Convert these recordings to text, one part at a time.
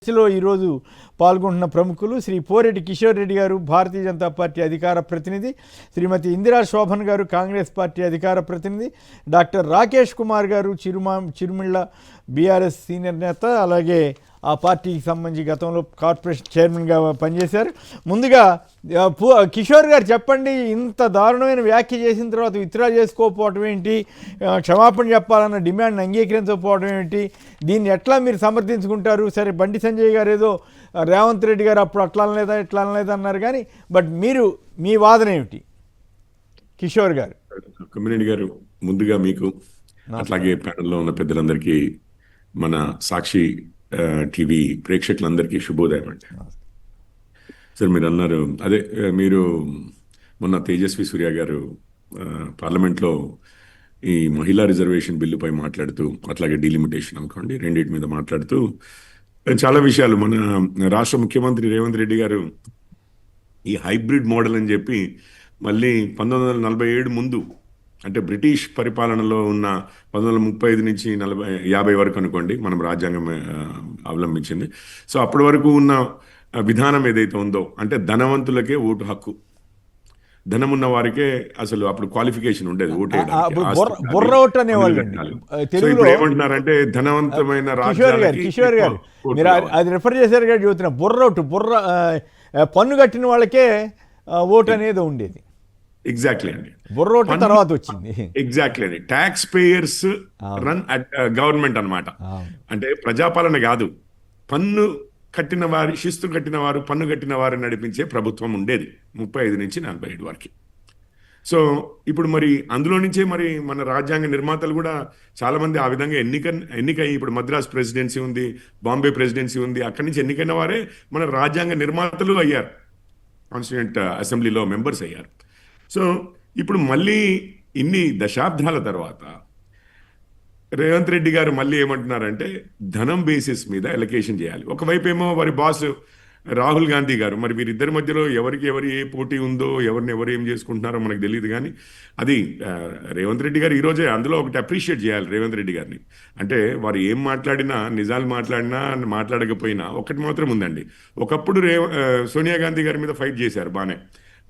చర్చలో ఈరోజు పాల్గొంటున్న ప్రముఖులు శ్రీ పోరెడ్డి కిషోర్ రెడ్డి గారు, భారతీయ జనతా పార్టీ అధికార ప్రతినిధి, శ్రీమతి ఇందిరా శోభన్ గారు, కాంగ్రెస్ పార్టీ అధికార ప్రతినిధి, డాక్టర్ రాకేష్ కుమార్ గారు, చిరుమిళ్ళ బీఆర్ఎస్ సీనియర్ నేత, అలాగే ఆ పార్టీకి సంబంధించి గతంలో కార్పొరేషన్ చైర్మన్గా పనిచేశారు. ముందుగా కిషోర్ గారు చెప్పండి, ఇంత దారుణమైన వ్యాఖ్య చేసిన తర్వాత విత్డ్రా చేసుకోకపోవడం ఏంటి, క్షమాపణ చెప్పాలన్న డిమాండ్ని అంగీకరించకపోవడం ఏంటి, దీన్ని ఎట్లా మీరు సమర్థించుకుంటారు? సరే, బండి సంజయ్ గారు ఏదో రేవంత్ రెడ్డి గారు అప్పుడు అట్లా అనలేదా ఇట్లా అనలేదా అన్నారు, కానీ బట్ మీరు మీ వాదన ఏమిటి కిషోర్ గారు? కమ్యూనిటీ గారు, ముందుగా మీకు అట్లాగే ప్యానెల్లో ఉన్న పెద్దలందరికీ, మన సాక్షి టీవీ ప్రేక్షకులందరికీ శుభోదయం అండి. సార్, మీరు అన్నారు అదే, మీరు మొన్న తేజస్వి సూర్య గారు పార్లమెంట్లో ఈ మహిళా రిజర్వేషన్ బిల్లుపై మాట్లాడుతూ, అట్లాగే డీలిమిటేషన్ అనుకోండి, రెండింటి మీద మాట్లాడుతూ చాలా విషయాలు, మన రాష్ట్ర ముఖ్యమంత్రి రేవంత్ రెడ్డి గారు ఈ హైబ్రిడ్ మోడల్ అని చెప్పి మళ్ళీ 1947 ముందు, అంటే బ్రిటిష్ పరిపాలనలో ఉన్న 1935 నుంచి 50 వరకు అనుకోండి, మనం రాజ్యాంగం అవలంబించింది. సో అప్పటి వరకు ఉన్న విధానం ఏదైతే ఉందో, అంటే ధనవంతులకే ఓటు హక్కు, ధనం ఉన్న వారికే అసలు అప్పుడు క్వాలిఫికేషన్ ఉండేది ఓటు వేయడానికి. ఏమంటున్నారంటే ధనవంతమైన కిషోర్ గారు మీరు అది రిఫర్ చేశారు కదా, చూస్తున్నా పన్ను కట్టిన వాళ్ళకే ఓటు అనేది ఉండేది. ఎగ్జాక్ట్లీ అండి, బుర్రోట తర్వాత వచ్చింది. ఎగ్జాక్ట్లీ అండి, ట్యాక్స్ పేయర్స్ రన్ గవర్నమెంట్ అన్నమాట. అంటే ప్రజాపాలన కాదు, పన్ను కట్టిన వారి, శిస్తు కట్టిన వారు, పన్ను కట్టిన వారు నడిపించే ప్రభుత్వం ఉండేది 35 నుంచి 47 వరకు. సో ఇప్పుడు మరి అందులో నుంచే మరి మన రాజ్యాంగ నిర్మాతలు కూడా చాలా మంది ఆ విధంగా ఎన్నికై, ఇప్పుడు మద్రాస్ ప్రెసిడెన్సీ ఉంది, బాంబే ప్రెసిడెన్సీ ఉంది, అక్కడి నుంచి ఎన్నికైన వారే మన రాజ్యాంగ నిర్మాతలు అయ్యారు, కాన్స్టిట్యూయెంట్ అసెంబ్లీలో మెంబర్స్ అయ్యారు. సో ఇప్పుడు మళ్ళీ ఇన్ని దశాబ్దాల తర్వాత రేవంత్ రెడ్డి గారు మళ్ళీ ఏమంటున్నారంటే ధనం బేసిస్ మీద ఎలకేషన్ చేయాలి. ఒకవైపు ఏమో వారి బాస్ రాహుల్ గాంధీ గారు, మరి వీరిద్దరి మధ్యలో ఎవరికి ఏ పోటీ ఉందో, ఎవరిని ఎవరు ఏం చేసుకుంటున్నారో మనకు తెలియదు, కానీ అది రేవంత్ రెడ్డి గారు ఈరోజే అందులో ఒకటి అప్రిషియేట్ చేయాలి రేవంత్ రెడ్డి గారిని. అంటే వారు ఏం మాట్లాడినా, నిజాలు మాట్లాడినా మాట్లాడకపోయినా ఒకటి మాత్రం ఉందండి, ఒకప్పుడు సోనియా గాంధీ గారి మీద ఫైట్ చేశారు బాగానే,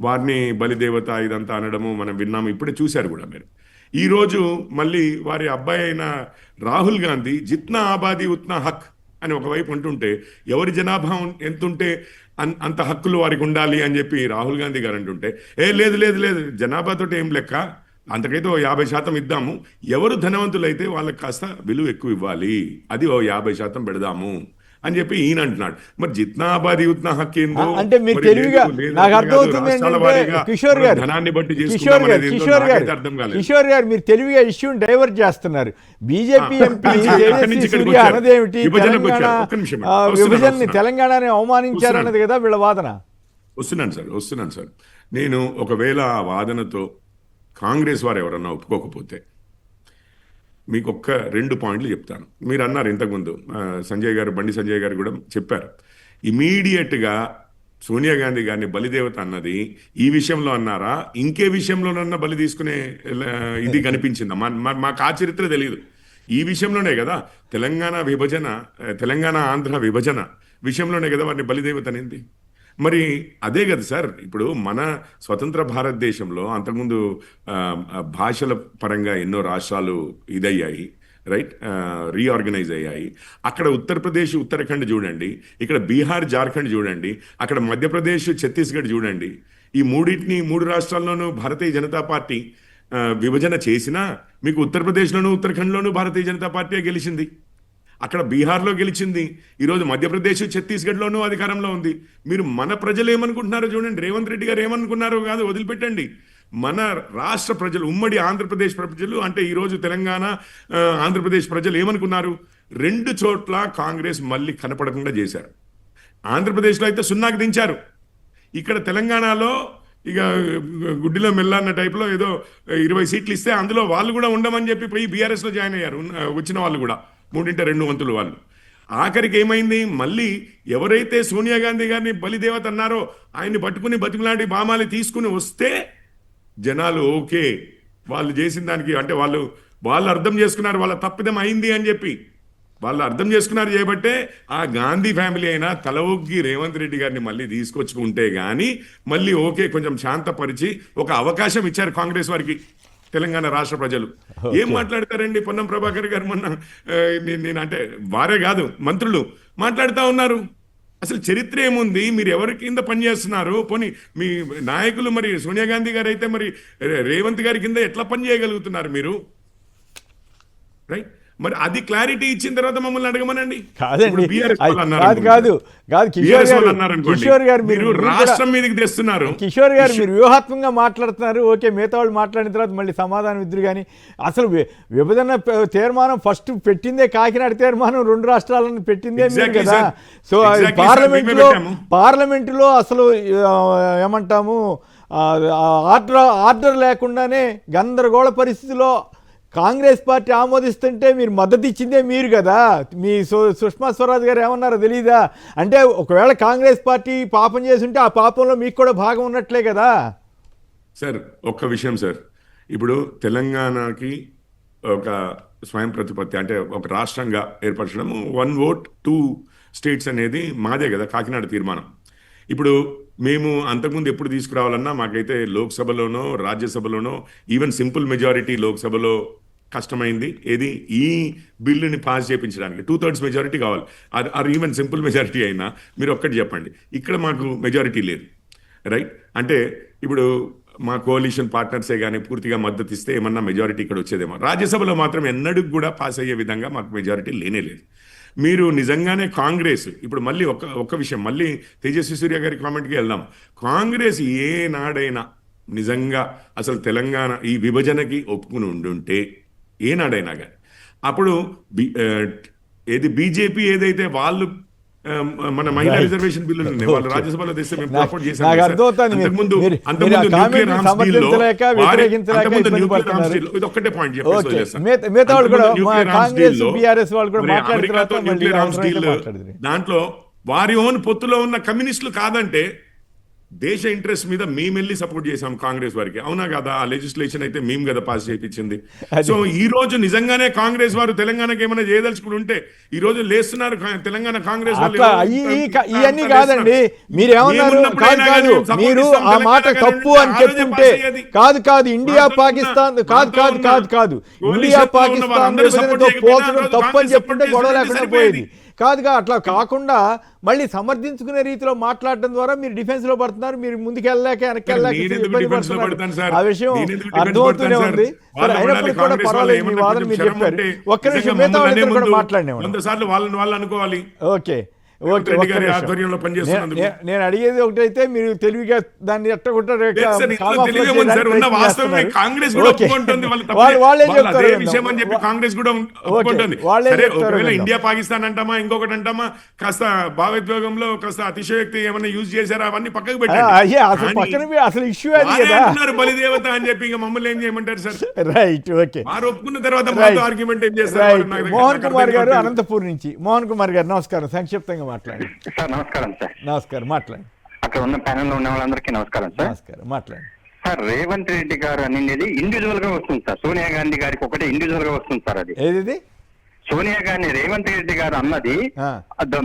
వారిని బలిదేవత ఇదంతా అనడము మనం విన్నాము, ఇప్పుడే చూశారు కూడా మీరు. ఈరోజు మళ్ళీ వారి అబ్బాయి అయిన రాహుల్ గాంధీ జిత్నా ఆబాదీ ఉత్నా హక్ అని ఒకవైపు అంటుంటే, ఎవరి జనాభా ఎంతుంటే అంత హక్కులు వారికి ఉండాలి అని చెప్పి రాహుల్ గాంధీ గారు అంటుంటే, లేదు లేదు లేదు, జనాభాతో ఏం లెక్క, అంతకైతే 50% ఇద్దాము, ఎవరు ధనవంతులైతే వాళ్ళకి కాస్త విలువ ఎక్కువ ఇవ్వాలి, అది 50% పెడదాము అని చెప్పి ఈయన అంటున్నాడు. మరి జిత్నా ఆబాదీ ఉత్నా హక్ ఏందో, అంటే మీరు తెలివిగా, నాకు అర్థమవుతుంది కిషోర్ గారు, ధనాన్ని బట్టి కిషోర్ గారు మీరు తెలివిగా ఇష్యూని డైవర్ట్ చేస్తున్నారు. బీజేపీ ఎంపీ అన్నదేమిటి, విభజనని తెలంగాణని అవమానించారన్నది కదా వీళ్ళ వాదన. వస్తున్నాను సార్, నేను ఒకవేళ ఆ వాదనతో కాంగ్రెస్ వారు ఎవరన్నా ఒప్పుకోకపోతే మీకు 2 పాయింట్లు చెప్తాను. మీరు అన్నారు ఇంతకుముందు, బండి సంజయ్ గారు కూడా చెప్పారు, ఇమీడియట్గా సోనియా గాంధీ గారిని బలిదేవత అన్నది ఈ విషయంలో అన్నారా, ఇంకే విషయంలోనన్నా బలి తీసుకునే ఇది కనిపించిందా? మాకు ఆ చరిత్ర తెలియదు, ఈ విషయంలోనే కదా తెలంగాణ ఆంధ్ర విభజన విషయంలోనే కదా వారిని బలిదేవత అనేది. మరి అదే కదా సార్, ఇప్పుడు మన స్వతంత్ర భారతదేశంలో అంతకుముందు భాషల పరంగా ఎన్నో రాష్ట్రాలు ఇదయ్యాయి, రైట్, రీఆర్గనైజ్ అయ్యాయి. అక్కడ ఉత్తరప్రదేశ్, ఉత్తరాఖండ్ చూడండి, ఇక్కడ బీహార్, జార్ఖండ్ చూడండి, అక్కడ మధ్యప్రదేశ్, ఛత్తీస్గఢ్ చూడండి. ఈ 3 రాష్ట్రాల్లోనూ భారతీయ జనతా పార్టీ విభజన చేసినా మీకు ఉత్తరప్రదేశ్లోనూ ఉత్తరాఖండ్లోనూ భారతీయ జనతా పార్టీ గెలిచింది, అక్కడ బీహార్లో గెలిచింది, ఈరోజు మధ్యప్రదేశ్, ఛత్తీస్గఢ్లోనూ అధికారంలో ఉంది. మీరు మన ప్రజలు ఏమనుకుంటున్నారో చూడండి, రేవంత్ రెడ్డి గారు ఏమనుకున్నారో కాదు వదిలిపెట్టండి, మన రాష్ట్ర ప్రజలు, ఉమ్మడి ఆంధ్రప్రదేశ్ ప్రజలు, అంటే ఈరోజు తెలంగాణ ఆంధ్రప్రదేశ్ ప్రజలు ఏమనుకున్నారు, 2 చోట్ల కాంగ్రెస్ మళ్ళీ కనపడకుండా చేశారు. ఆంధ్రప్రదేశ్లో అయితే 0కి దించారు, ఇక్కడ తెలంగాణలో ఇక గుడ్డిలో మెల్లన్న టైప్లో ఏదో 20 సీట్లు ఇస్తే అందులో వాళ్ళు కూడా ఉండమని చెప్పి పోయి బీఆర్ఎస్లో జాయిన్ అయ్యారు వచ్చిన వాళ్ళు కూడా, 3/2 వంతులు వాళ్ళు. ఆఖరికి ఏమైంది, మళ్ళీ ఎవరైతే సోనియా గాంధీ గారిని బలిదేవత అన్నారో ఆయన్ని పట్టుకుని బతిమలాంటి బామాలి తీసుకుని వస్తే జనాలు ఓకే, వాళ్ళు చేసిన దానికి, అంటే వాళ్ళు అర్థం చేసుకున్నారు వాళ్ళ తప్పిదం అయింది అని చెప్పి. వాళ్ళు అర్థం చేసుకున్నారు చేయబట్టే ఆ గాంధీ ఫ్యామిలీ అయినా తల ఊగి రేవంత్ రెడ్డి గారిని మళ్ళీ తీసుకొచ్చుకుంటే గానీ మళ్ళీ ఓకే కొంచెం శాంతపరిచి ఒక అవకాశం ఇచ్చారు కాంగ్రెస్ వారికి తెలంగాణ రాష్ట్ర ప్రజలు. ఏం మాట్లాడతారండి పొన్నం ప్రభాకర్ గారు మొన్న నేను అంటే వారే కాదు మంత్రులు మాట్లాడుతూ ఉన్నారు. అసలు చరిత్ర ఏముంది, మీరు ఎవరి కింద పనిచేస్తున్నారు? పోనీ మీ నాయకులు మరి సోనియా గాంధీ గారు అయితే మరి రేవంత్ గారి కింద ఎట్లా పని చేయగలుగుతున్నారు మీరు? రైట్, మరి అది క్లారిటీ ఇచ్చిన తర్వాత మమ్మల్ని అడగమనండి. కాదండి, కాదు కిషోర్ గారు మీరు రాష్ట్రం మీదకి తెస్తున్నారు. కిషోర్ గారు మీరు వ్యూహాత్మకంగా మాట్లాడుతున్నారు. ఓకే, మిగతా వాళ్ళు మాట్లాడిన తర్వాత మళ్ళీ సమాధానం ఇద్దరు. కానీ అసలు విభజన తీర్మానం ఫస్ట్ పెట్టిందే కాకినాడ తీర్మానం, 2 రాష్ట్రాలను పెట్టిందే మీరు కదా. సో పార్లమెంటులో అసలు ఏమంటాము ఆర్డర్ లేకుండానే గందరగోళ పరిస్థితిలో కాంగ్రెస్ పార్టీ ఆమోదిస్తుంటే మీరు మద్దతు ఇచ్చిందే మీరు కదా. మీ సుష్మా స్వరాజ్ గారు ఏమన్నారో తెలీదా? అంటే ఒకవేళ కాంగ్రెస్ పార్టీ పాపం చేస్తుంటే ఆ పాపంలో మీకు కూడా భాగం ఉన్నట్లే కదా. సార్ ఒక్క విషయం సార్, ఇప్పుడు తెలంగాణకి ఒక స్వయం ప్రతిపత్తి అంటే ఒక రాష్ట్రంగా ఏర్పరచడం 1 vote 2 states అనేది మాదే కదా కాకినాడ తీర్మానం. ఇప్పుడు మేము అంతకుముందు ఎప్పుడు తీసుకురావాలన్నా మాకైతే లోక్సభలోనో రాజ్యసభలోనో ఈవెన్ సింపుల్ మెజారిటీ లోక్సభలో కష్టమైంది. ఏది ఈ బిల్లుని పాస్ చేయించడానికి 2/3 మెజారిటీ కావాలి. ఆర్ ఈవెన్ సింపుల్ మెజారిటీ అయినా మీరు ఒక్కటి చెప్పండి, ఇక్కడ మాకు మెజారిటీ లేదు. రైట్, అంటే ఇప్పుడు మా కోalition పార్ట్నర్సే కానీ పూర్తిగా మద్దతు ఇస్తే ఏమన్నా మెజారిటీ ఇక్కడ వచ్చేదేమో. రాజ్యసభలో మాత్రం ఎన్నడూ కూడా పాస్ అయ్యే విధంగా మాకు మెజారిటీ లేనే లేదు. మీరు నిజంగానే కాంగ్రెస్ ఇప్పుడు మళ్ళీ ఒక్క విషయం మళ్ళీ తేజస్వి సూర్య గారి కామెంట్కి వెళ్దాం. కాంగ్రెస్ ఏనాడైనా నిజంగా అసలు తెలంగాణ ఈ విభజనకి ఒప్పుకుని ఉండుంటే ఏనాడైనా కానీ అప్పుడు ఏది బీజేపీ ఏదైతే వాళ్ళు మన మహిళా రిజర్వేషన్ బిల్లు వాళ్ళు రాజ్యసభలో తెస్తే మేము సపోర్ట్ చేసాం. ఇది ఒక్కటే పాయింట్ దాంట్లో వారి ఓన్ పొత్తులో ఉన్న కమ్యూనిస్టులు కాదంటే దేశ ఇంట్రెస్ట్ మీద మేము వెళ్ళి సపోర్ట్ చేసాం కాంగ్రెస్ వారికి, అవునా కదా? ఆ లెజిస్లేషన్ అయితే మేము కదా పాస్ చేయించింది. సో ఈ రోజు నిజంగానే కాంగ్రెస్ వారు తెలంగాణకి ఏమైనా చేయదలుచుకుని ఉంటే ఈ రోజు లేస్తున్నారు తెలంగాణ కాంగ్రెస్ వాళ్ళు. ఇవన్నీ కాదండి, మీరేమన్నారు? మీరు ఆ మాట తప్పు అని చెప్తుంటే కాదు ఇండియా పాకిస్తాన్ కాదు ఇండియా పాకిస్తాన్ పోల్చడం తప్పు అని చెప్తుంటే గొడవ లేకుండా పోయేది కాదుగా. అట్లా కాకుండా మళ్ళీ సమర్థించుకునే రీతిలో మాట్లాడడం ద్వారా మీరు డిఫెన్స్ లో పడుతున్నారు. మీరు ముందుకు వెళ్ళలేక వెనక్కి వెళ్ళలేక ఆ విషయం అర్థమవుతూనే ఉంది. అయినప్పుడు కూడా పర్వాలేదు, మీ వాదన మీరు చెప్పారు. ఒక్క నిమిషం మిగతా వాళ్ళిద్దరు కూడా మాట్లాడినాం. ఓకే, నేను అడిగేది ఒకటైతే మీరు తెలివిగా దాన్ని ఎట్టగొట్టారు. ఇండియా పాకిస్తాన్ అంటామా ఇంకొకటి అంటామా కాస్త భావోద్వేగంలో కాస్త అతిశయోక్తి ఏమైనా యూజ్ చేశారా అవన్నీ పక్కకు పెట్టారు. అసలు ఇష్యూ అది బలిదేవత అని చెప్పి ఇంకా మమ్మల్ని ఏం చేయమంటారు సార్? Right, okay. వారు ఒప్పుకున్న తర్వాత ఆర్గ్యుమెంట్ ఏం చేస్తారు? మోహన్ కుమార్ గారు అనంతపూర్ నుంచి. మోహన్ కుమార్ గారు నమస్కారం, సంక్షిప్తంగా మాట్లాడండి సార్. నమస్కారం సార్. నమస్కారం, మాట్లాడండి. అక్కడ ఉన్న ప్యానెల్ లో ఉన్న వాళ్ళందరికీ నమస్కారం సార్. నమస్కారం, మాట్లాడండి సార్. రేవంత్ రెడ్డి గారు అనేది ఇండివిజువల్ గా వస్తుంది సార్. సోనియా గాంధీ గారికి ఒకటే ఇండివిజువల్ గా వస్తుంది సార్. అది ఏది సోనియా గాంధీ రేవంత్ రెడ్డి గారు అన్నది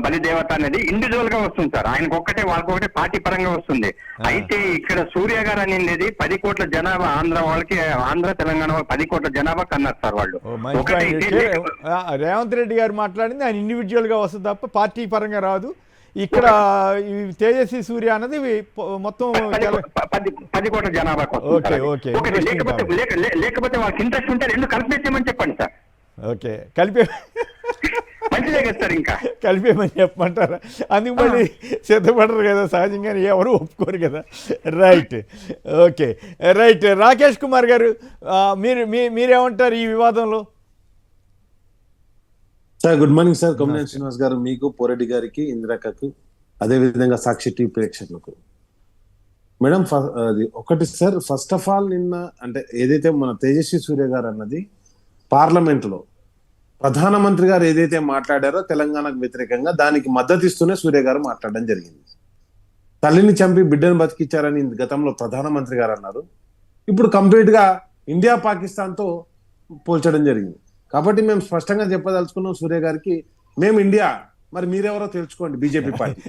బలిదేవత అనేది ఇండివిజువల్ గా వస్తుంది సార్. ఆయనకు ఒక్కటే వాళ్ళకొకటే పార్టీ పరంగా వస్తుంది. అయితే ఇక్కడ సూర్య గారు అనేది 10 కోట్ల జనాభా ఆంధ్ర వాళ్ళకి, ఆంధ్ర తెలంగాణ వాళ్ళు 10 కోట్ల జనాభా కన్నారు సార్ వాళ్ళు. రేవంత్ రెడ్డి గారు మాట్లాడింది ఆయన ఇండివిజువల్ గా వస్తుంది తప్ప పార్టీ పరంగా రాదు. ఇక్కడ తేజస్వి సూర్య అన్నది మొత్తం 10 కోట్ల జనాభా. లేకపోతే వాళ్ళకి ఇంట్రెస్ట్ ఉంటే 2 కలిపేసేమని చెప్పండి సార్. ఓకే, కలిపే మంచిదే కదా సార్. ఇంకా కలిపేమని చెప్పమంటారా? అందుకు మళ్ళీ సిద్ధపడరు కదా, సహజంగానే ఎవరు ఒప్పుకోరు కదా. Right, okay, right. Rakesh Kumar గారు మీరేమంటారు ఈ వివాదంలో? Sir good morning sir. Kommineni Srinivas గారు, మీకు, పోరెడ్డి గారికి, ఇందిరాకకు, అదేవిధంగా సాక్షి టీవీ ప్రేక్షకులకు. మేడం అది ఒకటి సార్, ఫస్ట్ ఆఫ్ ఆల్ నిన్న అంటే ఏదైతే మన తేజస్వి సూర్య గారు అన్నది పార్లమెంట్లో ప్రధానమంత్రి గారు ఏదైతే మాట్లాడారో తెలంగాణకు వ్యతిరేకంగా దానికి మద్దతు ఇస్తూనే సూర్య గారు మాట్లాడడం జరిగింది. తల్లిని చంపి బిడ్డను బతికిచ్చారని గతంలో ప్రధానమంత్రి గారు అన్నారు. ఇప్పుడు కంప్లీట్ గా ఇండియా పాకిస్తాన్ తో పోల్చడం జరిగింది. కాబట్టి మేము స్పష్టంగా చెప్పదలుచుకున్నాం సూర్య గారికి, మేము ఇండియా, మరి మీరెవరో తెలుసుకోండి బీజేపీ పార్టీ.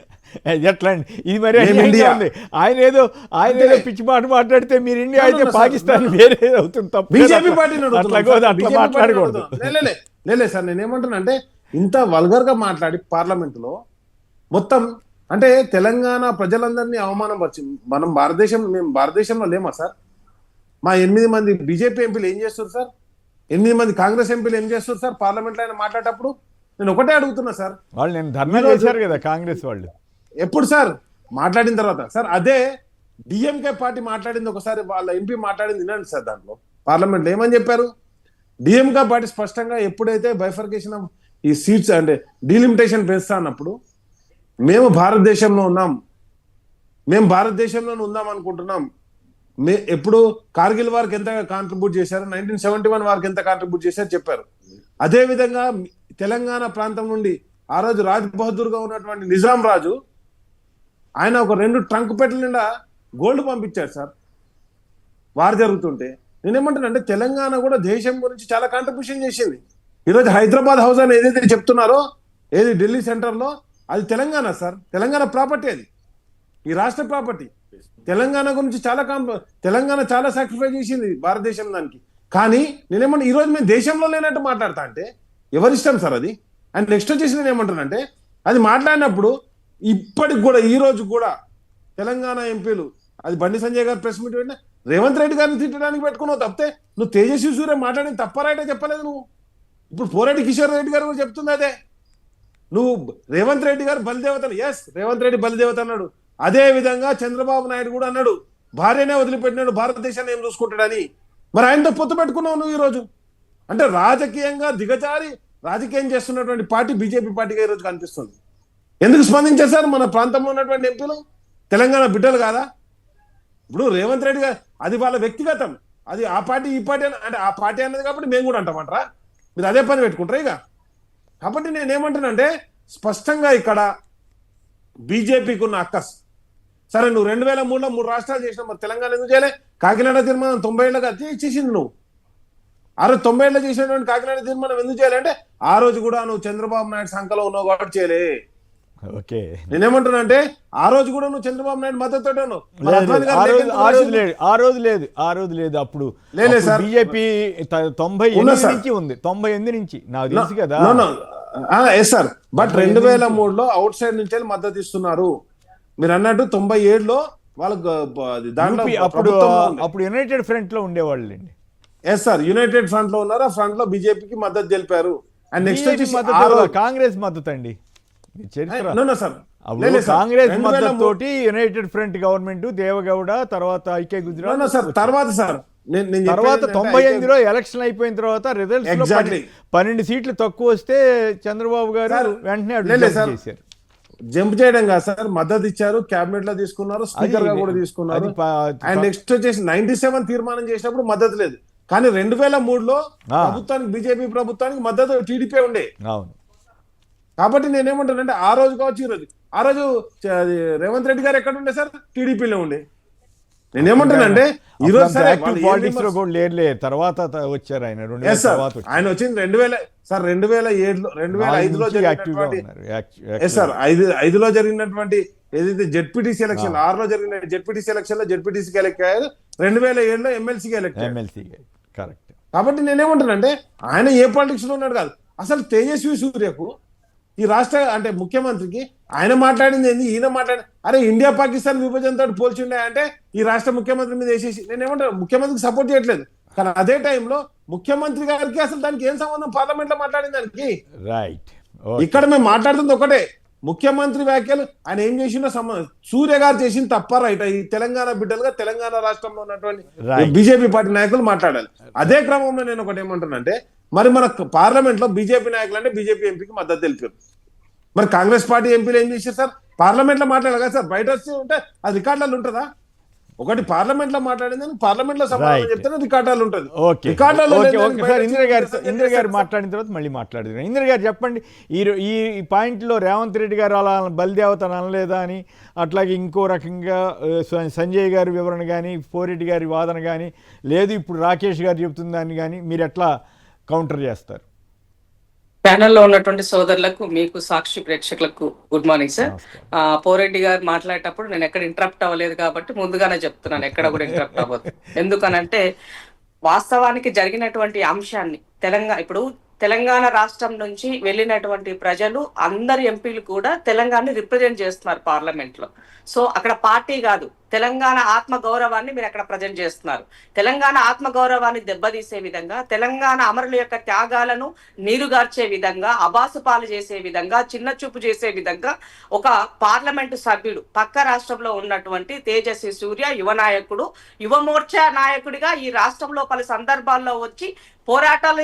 ఎట్లా అండి ఇది మరి మేము అన్యాయంగా ఇండియా. ఉంది. ఆయన ఏదో పిచ్చి మాట మాట్లాడితే మీరు ఇండియా అయితే పాకిస్తాన్ వేరే అవుతుంది తప్ప బీజేపీ పార్టీని అట్లా మాట్లాడకూడదు. లేలే సార్, నేనేమంటున్నా ఇంత వల్గర్ గా మాట్లాడి పార్లమెంట్ లో మొత్తం అంటే తెలంగాణ ప్రజలందరినీ అవమానపరిచి, మేము భారతదేశంలో లేమా సార్? మా 8 మంది బీజేపీ ఎంపీలు ఏం చేస్తారు సార్? 8 మంది కాంగ్రెస్ ఎంపీలు ఏం చేస్తారు సార్ పార్లమెంట్ లో ఆయన మాట్లాడేటప్పుడు? నేను ఒకటే అడుగుతున్నా సార్, వాళ్ళు నేను ధర్నా చేశారు కదా కాంగ్రెస్ వాళ్ళు. ఎప్పుడు సార్ మాట్లాడిన తర్వాత? సార్ అదే డిఎంకే పార్టీ మాట్లాడింది, ఒకసారి వాళ్ళ ఎంపీ మాట్లాడింది వినండి సార్. దాంట్లో పార్లమెంట్లో ఏమని చెప్పారు? డిఎంకే పార్టీ స్పష్టంగా ఎప్పుడైతే బైఫర్కేషన్ ఆఫ్ ఈ సీట్స్ అంటే డీలిమిటేషన్ పెంచుతా అన్నప్పుడు, మేము భారతదేశంలో అనుకుంటున్నాం. ఎప్పుడు కార్గిల్ వారికి ఎంత కాంట్రిబ్యూట్ చేశారు, 1971 వారికి ఎంత కాంట్రిబ్యూట్ చేశారు చెప్పారు. అదే విధంగా తెలంగాణ ప్రాంతం నుండి ఆ రోజు రాజ్ బహదూర్ గా ఉన్నటువంటి నిజాం రాజు, ఆయన ఒక 2 ట్రంక్ పెట్టెల నిండా గోల్డ్ పంపించారు సార్ వారు జరుగుతుంటే. నేనేమంటానంటే తెలంగాణ కూడా దేశం గురించి చాలా కాంట్రిబ్యూషన్ చేసింది. ఈరోజు హైదరాబాద్ హౌస్ అని ఏదైతే చెప్తున్నారో, ఏది ఢిల్లీ సెంటర్ లో, అది తెలంగాణ సార్, తెలంగాణ ప్రాపర్టీ, అది ఈ రాష్ట్ర ప్రాపర్టీ. తెలంగాణ గురించి తెలంగాణ చాలా సాక్రిఫైస్ చేసింది భారతదేశం దానికి. కానీ నేనేమన్నా ఈరోజు మేము దేశంలో లేనట్టు మాట్లాడతా అంటే ఎవరిష్టం సార్ అది? అండ్ నెక్స్ట్ వచ్చేసి నేను ఏమంటానంటే, అది మాట్లాడినప్పుడు ఇప్పటికి కూడా ఈ రోజు కూడా తెలంగాణ ఎంపీలు, అది బండి సంజయ్ గారు ప్రెస్ మీట్ పెట్టినా రేవంత్ రెడ్డి గారిని తిట్టడానికి పెట్టుకున్నావు తప్పితే నువ్వు తేజస్వి సూర్య మాట్లాడిన తప్పరైతే చెప్పలేదు నువ్వు. ఇప్పుడు పోరెడ్డి కిషోర్ రెడ్డి గారు కూడా చెప్తుంది అదే. నువ్వు రేవంత్ రెడ్డి గారు బలిదేవతను, ఎస్ రేవంత్ రెడ్డి బలిదేవత అన్నాడు. అదే విధంగా చంద్రబాబు నాయుడు కూడా అన్నాడు, భార్యనే వదిలిపెట్టినాడు భారతదేశాన్ని ఏం చూసుకుంటాడని. మరి ఆయనతో పొత్తు పెట్టుకున్నావు నువ్వు ఈరోజు. అంటే రాజకీయంగా దిగజారి రాజకీయం చేస్తున్నటువంటి పార్టీ బీజేపీ పార్టీగా ఈరోజు కనిపిస్తుంది. ఎందుకు స్పందించేశారు మన ప్రాంతంలో ఉన్నటువంటి ఎంపీలు? తెలంగాణ బిడ్డలు కాదా? ఇప్పుడు రేవంత్ రెడ్డి గారు అది వాళ్ళ వ్యక్తిగతం, అది ఆ పార్టీ ఈ పార్టీ అంటే ఆ పార్టీ అన్నది కాబట్టి మేము కూడా అంటామంటారా? మీరు అదే పని పెట్టుకుంటారా ఇక? కాబట్టి నేనేమంటానంటే స్పష్టంగా ఇక్కడ బీజేపీకి ఉన్న అక్కస్. సరే నువ్వు 2003లో 3 రాష్ట్రాలు చేసినావు, మరి తెలంగాణ ఎందుకు చేయలే? కాకినాడ తీర్మానం 90 ఏళ్ళగా చేసింది నువ్వు. ఆ రోజు 90 ఏళ్ళ చేసినటువంటి కాకినాడ తీర్మానం ఎందుకు చేయాలంటే ఆ రోజు కూడా నువ్వు చంద్రబాబు నాయుడు సంఖలో ఉన్నావు కాబట్టి చేయలే. ఓకే, నేనేమంటున్నానంటే ఆ రోజు కూడా నువ్వు చంద్రబాబు నాయుడు మద్దతు ఆ రోజు లేదు అప్పుడు లేలే సార్. బీజేపీ 98 నుంచి ఉంది, 98 నుంచి నాకు తెలుసు కదా. ఎస్ సార్, బట్ 2003లో అవుట్ సైడ్ నుంచి మద్దతు ఇస్తున్నారు. మీరు అన్నట్టు 97లో వాళ్ళకు దాంట్లో అప్పుడు యునైటెడ్ ఫ్రంట్ లో ఉండేవాళ్ళు అండి. ఎస్ సార్, యునైటెడ్ ఫ్రంట్ లో ఉన్నారు. ఆ ఫ్రంట్ లో బీజేపీకి మద్దతు తెలిపారు. అండ్ నెక్స్ట్ కాంగ్రెస్ మద్దతు అండి చరిత్ర. సార్ కాంగ్రెస్ మద్దతు తోటి యునైటెడ్ ఫ్రంట్ గవర్నమెంట్ దేవగౌడ, తర్వాత ఐకే గుజరాత్ సార్, తర్వాత 98లో ఎలక్షన్ అయిపోయిన తర్వాత రిజల్ట్స్ లో 12 సీట్లు తక్కువ వస్తే చంద్రబాబు గారు వెంటనే చేశారు. జంప్ చేయడం కాదు సార్, మద్దతు ఇచ్చారు, కేబినెట్ లో తీసుకున్నారు, స్పీకర్ గా కూడా తీసుకున్నారు. అండ్ నెక్స్ట్ వచ్చేసి 97 తీర్మానం చేసినప్పుడు మద్దతు లేదు. కానీ 2003లో ప్రభుత్వానికి, బీజేపీ ప్రభుత్వానికి మద్దతు టీడీపీ ఉండే. అవును, కాబట్టి నేనేమంటానంటే ఆ రోజు కావచ్చు ఈ రోజు, ఆ రోజు రేవంత్ రెడ్డి గారు ఎక్కడ ఉండే సార్? టీడీపీలో ఉండే. నేనేమంటానంటే ఈ రోజు పాలిటిక్స్ లో కూడా లేరులే, తర్వాత వచ్చారు ఆయన. ఆయన వచ్చింది 2007లో 2005లో ఐదులో జరిగినటువంటి ఏదైతే జెడ్పీటీసీ ఎలక్షన్, 6లో జరిగిన జెడ్పీటీసీ ఎలక్షన్ లో జెడ్పీటీసీకి ఎలక్ట్ అయ్యారు, 2007లో ఎమ్మెల్సీకి ఎలక్ట్ అయ్యారు. కరెక్ట్. కాబట్టి నేనేమంటానంటే ఆయన ఏ పాలిటిక్స్ లో ఉన్నాడు కాదు. అసలు తేజస్వి సూర్యకు ఈ రాష్ట్ర అంటే ముఖ్యమంత్రికి ఆయన మాట్లాడింది ఏంది, ఈయన అరే ఇండియా పాకిస్తాన్ విభజనతో పోల్చుండే అంటే ఈ రాష్ట్ర ముఖ్యమంత్రి మీద వేసేసి నేనేమంటాను, ముఖ్యమంత్రికి సపోర్ట్ చేయట్లేదు. కానీ అదే టైంలో ముఖ్యమంత్రి గారికి అసలు దానికి ఏం సంబంధం పార్లమెంట్ లో మాట్లాడిన దానికి? రైట్. ఇక్కడ మేము మాట్లాడుతుంది ఒకటే, ముఖ్యమంత్రి వ్యాఖ్యలు ఆయన ఏం చేసిందో సూర్య గారు చేసింది తప్ప రైట్? ఈ తెలంగాణ బిడ్డలుగా తెలంగాణ రాష్ట్రంలో ఉన్నటువంటి బీజేపీ పార్టీ నాయకులు మాట్లాడాలి. అదే క్రమంలో నేను ఒకటి ఏమంటానంటే, మరి మన పార్లమెంట్ లో బీజేపీ నాయకులు అంటే బీజేపీ ఎంపీకి మద్దతు తెలిపారు. మరి కాంగ్రెస్ పార్టీ ఎంపీలు ఏం చేశారు సార్? పార్లమెంట్ లో మాట్లాడాలి కదా సార్, బయట వచ్చి ఉంటే అది రికార్డులలో ఉంటుందా? ఒకటి పార్లమెంట్ లో మాట్లాడిందని పార్లమెంట్ లో సమాధానం చెప్తే రికార్డులలో ఉంటుంది. ఇందిర గారు మాట్లాడిన తర్వాత మళ్ళీ మాట్లాడుతున్నారు. ఇందిర గారు చెప్పండి, ఈ పాయింట్ లో రేవంత్ రెడ్డి గారు అలా బలిదేవత అనలేదా అని, అట్లాగే ఇంకో రకంగా సంజయ్ గారి వివరణ కానీ, పోరెడ్డి గారి వాదన కానీ లేదు, ఇప్పుడు రాకేష్ గారు చెబుతుందని కానీ మీరు ఎట్లా కౌంటర్ చేస్తారు? ప్యానెల్లో ఉన్నటువంటి సోదరులకు, మీకు, సాక్షి ప్రేక్షకులకు గుడ్ మార్నింగ్ సార్. పోరెడ్డి గారు మాట్లాడేటప్పుడు నేను ఎక్కడ ఇంటరప్ట్ అవ్వలేదు కాబట్టి ముందుగానే చెప్తున్నాను, ఎక్కడ కూడా ఇంటరప్ట్ అవ్వదు. ఎందుకనంటే వాస్తవానికి జరిగినటువంటి అంశాన్ని ఇప్పుడు తెలంగాణ రాష్ట్రం నుంచి వెళ్ళినటువంటి ప్రజలు అందరు ఎంపీలు కూడా తెలంగాణని రిప్రజెంట్ చేస్తున్నారు పార్లమెంట్ లో. సో అక్కడ పార్టీ కాదు, తెలంగాణ ఆత్మ గౌరవాన్ని మీరు అక్కడ ప్రజెంట్ చేస్తున్నారు. తెలంగాణ ఆత్మ గౌరవాన్ని దెబ్బతీసే విధంగా, తెలంగాణ అమరుల యొక్క త్యాగాలను నీరుగార్చే విధంగా, అబాసుపాలు చేసే విధంగా, చిన్న చూపు చేసే విధంగా ఒక పార్లమెంటు సభ్యుడు పక్క రాష్ట్రంలో ఉన్నటువంటి తేజస్వి సూర్య యువ నాయకుడు, యువ మోర్చా నాయకుడిగా ఈ రాష్ట్రంలో పలు సందర్భాల్లో వచ్చి పోరాటాలు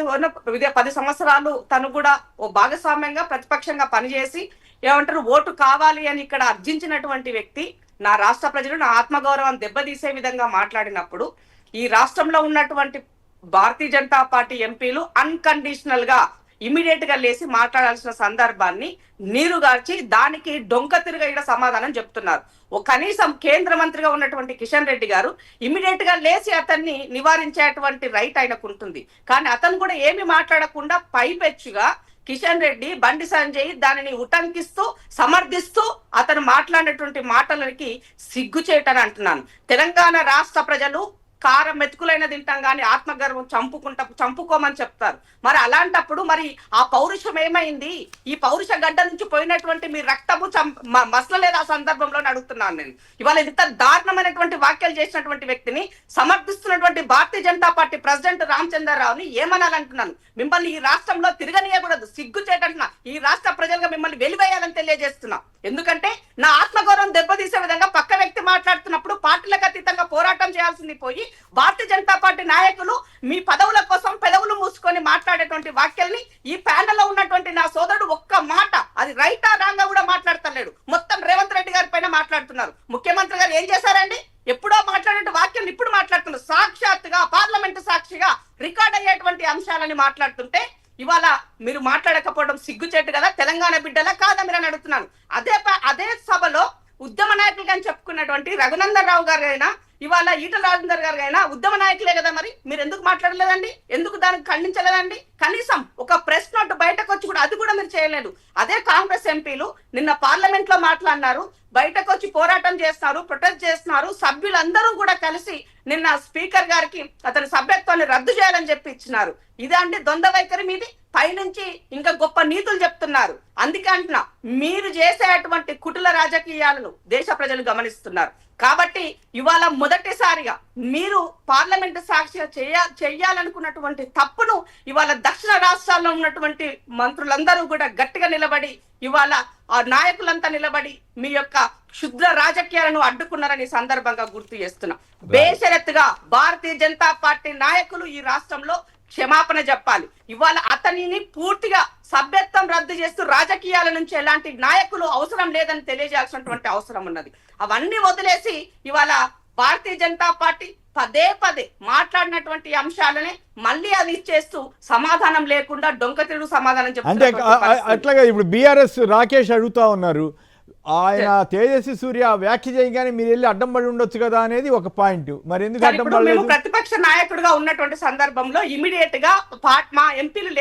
10 సంవత్సరాలు తను కూడా ఓ భాగస్వామ్యంగా ప్రతిపక్షంగా పనిచేసి ఏమంటారు ఓటు కావాలి అని ఇక్కడ అర్జించినటువంటి వ్యక్తి నా రాష్ట్ర ప్రజలు నా ఆత్మగౌరవం దెబ్బతీసే విధంగా మాట్లాడినప్పుడు ఈ రాష్ట్రంలో ఉన్నటువంటి భారతీయ జనతా పార్టీ ఎంపీలు అన్కండిషనల్ గా ఇమీడియట్ గా లేచి మాట్లాడాల్సిన సందర్భాన్ని నీరుగార్చి దానికి డొంక తిరుగా ఇక్కడ సమాధానం చెప్తున్నారు. కనీసం కేంద్ర మంత్రిగా ఉన్నటువంటి కిషన్ రెడ్డి గారు ఇమీడియట్ గా లేచి అతన్ని నివారించేటువంటి రైట్ ఆయనకు ఉంటుంది. కానీ అతను కూడా ఏమి మాట్లాడకుండా పైపెచ్చుగా కిషన్ రెడ్డి, బండి సంజయ్ దానిని ఉటంకిస్తూ సమర్థిస్తూ అతను మాట్లాడినటువంటి మాటలకి సిగ్గుచేటని అంటున్నాను. తెలంగాణ రాష్ట్ర ప్రజలు కారం మెతుకులైన తింటాం కానీ ఆత్మగర్వం చంపుకోమని చెప్తారు. మరి అలాంటప్పుడు మరి ఆ పౌరుషం ఏమైంది? ఈ పౌరుష గడ్డ నుంచి పోయినటువంటి మీ రక్తము మసలలేదు ఆ సందర్భంలో అడుగుతున్నాను నేను. ఇవాళ ఇంత దారుణమైనటువంటి వ్యాఖ్యలు చేసినటువంటి వ్యక్తిని సమర్థిస్తున్నటువంటి భారతీయ జనతా పార్టీ ప్రెసిడెంట్ రామచంద్రరావుని ఏమనాలంటున్నాను. మిమ్మల్ని ఈ రాష్ట్రంలో తిరగనీయకూడదు, సిగ్గుచేటంటున్నా. ఈ రాష్ట్ర ప్రజలుగా మిమ్మల్ని వెలివేయాలని తెలియజేస్తున్నా. ఎందుకంటే నా ఆత్మగౌరవం దెబ్బతీసే విధంగా పక్క వ్యక్తి మాట్లాడుతున్నప్పుడు పార్టీలకు అతీతంగా పోరాటం చేయాల్సింది పోయి భారతీయ జనతా పార్టీ నాయకులు మీ పదవుల కోసం పెదవులు మూసుకొని మాట్లాడేటువంటి వాక్యాల్ని ఈ ప్యానెల్లో ఉన్నటువంటి నా సోదరుడు ఒక్క మాట అది రైటా రాంగా కూడా మాట్లాడతలేడు. మొత్తం రేవంత్ రెడ్డి గారి పైన మాట్లాడుతున్నారు. ముఖ్యమంత్రి గారు ఏం చేశారండి? ఎప్పుడో మాట్లాడే వాక్యాలు ఇప్పుడు మాట్లాడుతున్నారు. సాక్షాత్తుగా పార్లమెంటు సాక్షిగా రికార్డ్ అయ్యేటువంటి అంశాలని మాట్లాడుతుంటే ఇవాళ మీరు మాట్లాడకపోవడం సిగ్గుచేటు కదా. తెలంగాణ బిడ్డలా కాదా మీరు అని అడుగుతున్నాను. అదే సభలో ఉద్యమ నాయకులుగా చెప్పుకున్నటువంటి రఘునందన్ రావు గారు అయినా ఇవాళ ఈటల రాజేందర్ గారు అయినా ఉద్యమ నాయకులే కదా. మరి మీరు ఎందుకు మాట్లాడలేదండి? ఎందుకు దానికి ఖండించలేదండి? కనీసం ఒక ప్రెస్ నోట్ బయటకు వచ్చి కూడా అది కూడా మీరు చేయలేదు. అదే కాంగ్రెస్ ఎంపీలు నిన్న పార్లమెంట్ లో మాట్లాడినారు, బయటకు వచ్చి పోరాటం చేస్తున్నారు, ప్రొటెస్ట్ చేస్తున్నారు. సభ్యులందరూ కూడా కలిసి నిన్న స్పీకర్ గారికి అతని సభ్యత్వాన్ని రద్దు చేయాలని చెప్పి ఇచ్చినారు. ఇదే అంటే ద్వంద్వ వైఖరి మీది. పైనుంచి ఇంకా గొప్ప నీతులు చెప్తున్నారు. అందుకే అంటున్నా, మీరు చేసేటువంటి కుటుల రాజకీయాలను దేశ ప్రజలు గమనిస్తున్నారు. కాబట్టి ఇవాళ మొదటిసారిగా మీరు పార్లమెంటు సాక్షిగా చేయాలనుకున్నటువంటి తప్పును ఇవాళ దక్షిణ రాష్ట్రాల్లో ఉన్నటువంటి మంత్రులందరూ కూడా గట్టిగా నిలబడి ఇవాళ ఆ నాయకులంతా నిలబడి మీ యొక్క క్షుద్ర రాజకీయాలను అడ్డుకున్నారని సందర్భంగా గుర్తు చేస్తున్నా. బేషరత్తుగా భారతీయ జనతా పార్టీ నాయకులు ఈ రాష్ట్రంలో క్షమాపణ చెప్పాలి. ఇవాళ అతనిని పూర్తిగా సభ్యత్వం రద్దు చేస్తూ రాజకీయాల నుంచి ఎలాంటి నాయకులు అవసరం లేదని తెలియజేయాల్సినటువంటి అవసరం ఉన్నది. అవన్నీ వదిలేసి ఇవాళ భారతీయ జనతా పార్టీ పదే మాట్లాడినటువంటి అంశాలనే మళ్ళీ అది ఇచ్చేస్తూ సమాధానం లేకుండా డొంక తిరుగు సమాధానం చెప్తున్నారు. అట్లాగా ఇప్పుడు బీఆర్ఎస్ రాకేష్ అడుగుతా ఉన్నారు, ఆయన తేజస్వి సూర్య వ్యాఖ్య చేయగానే మీరు వెళ్ళి అడ్డం పడి ఉండొచ్చు కదా అనేది ఒక పాయింట్. మరి ఎందుకు అడ్డం పడలేదు? ప్రతిపక్ష నాయకుడిగా ఉన్నటువంటి సందర్భంలో ఇమీడియట్ గా మా ఎంపీలు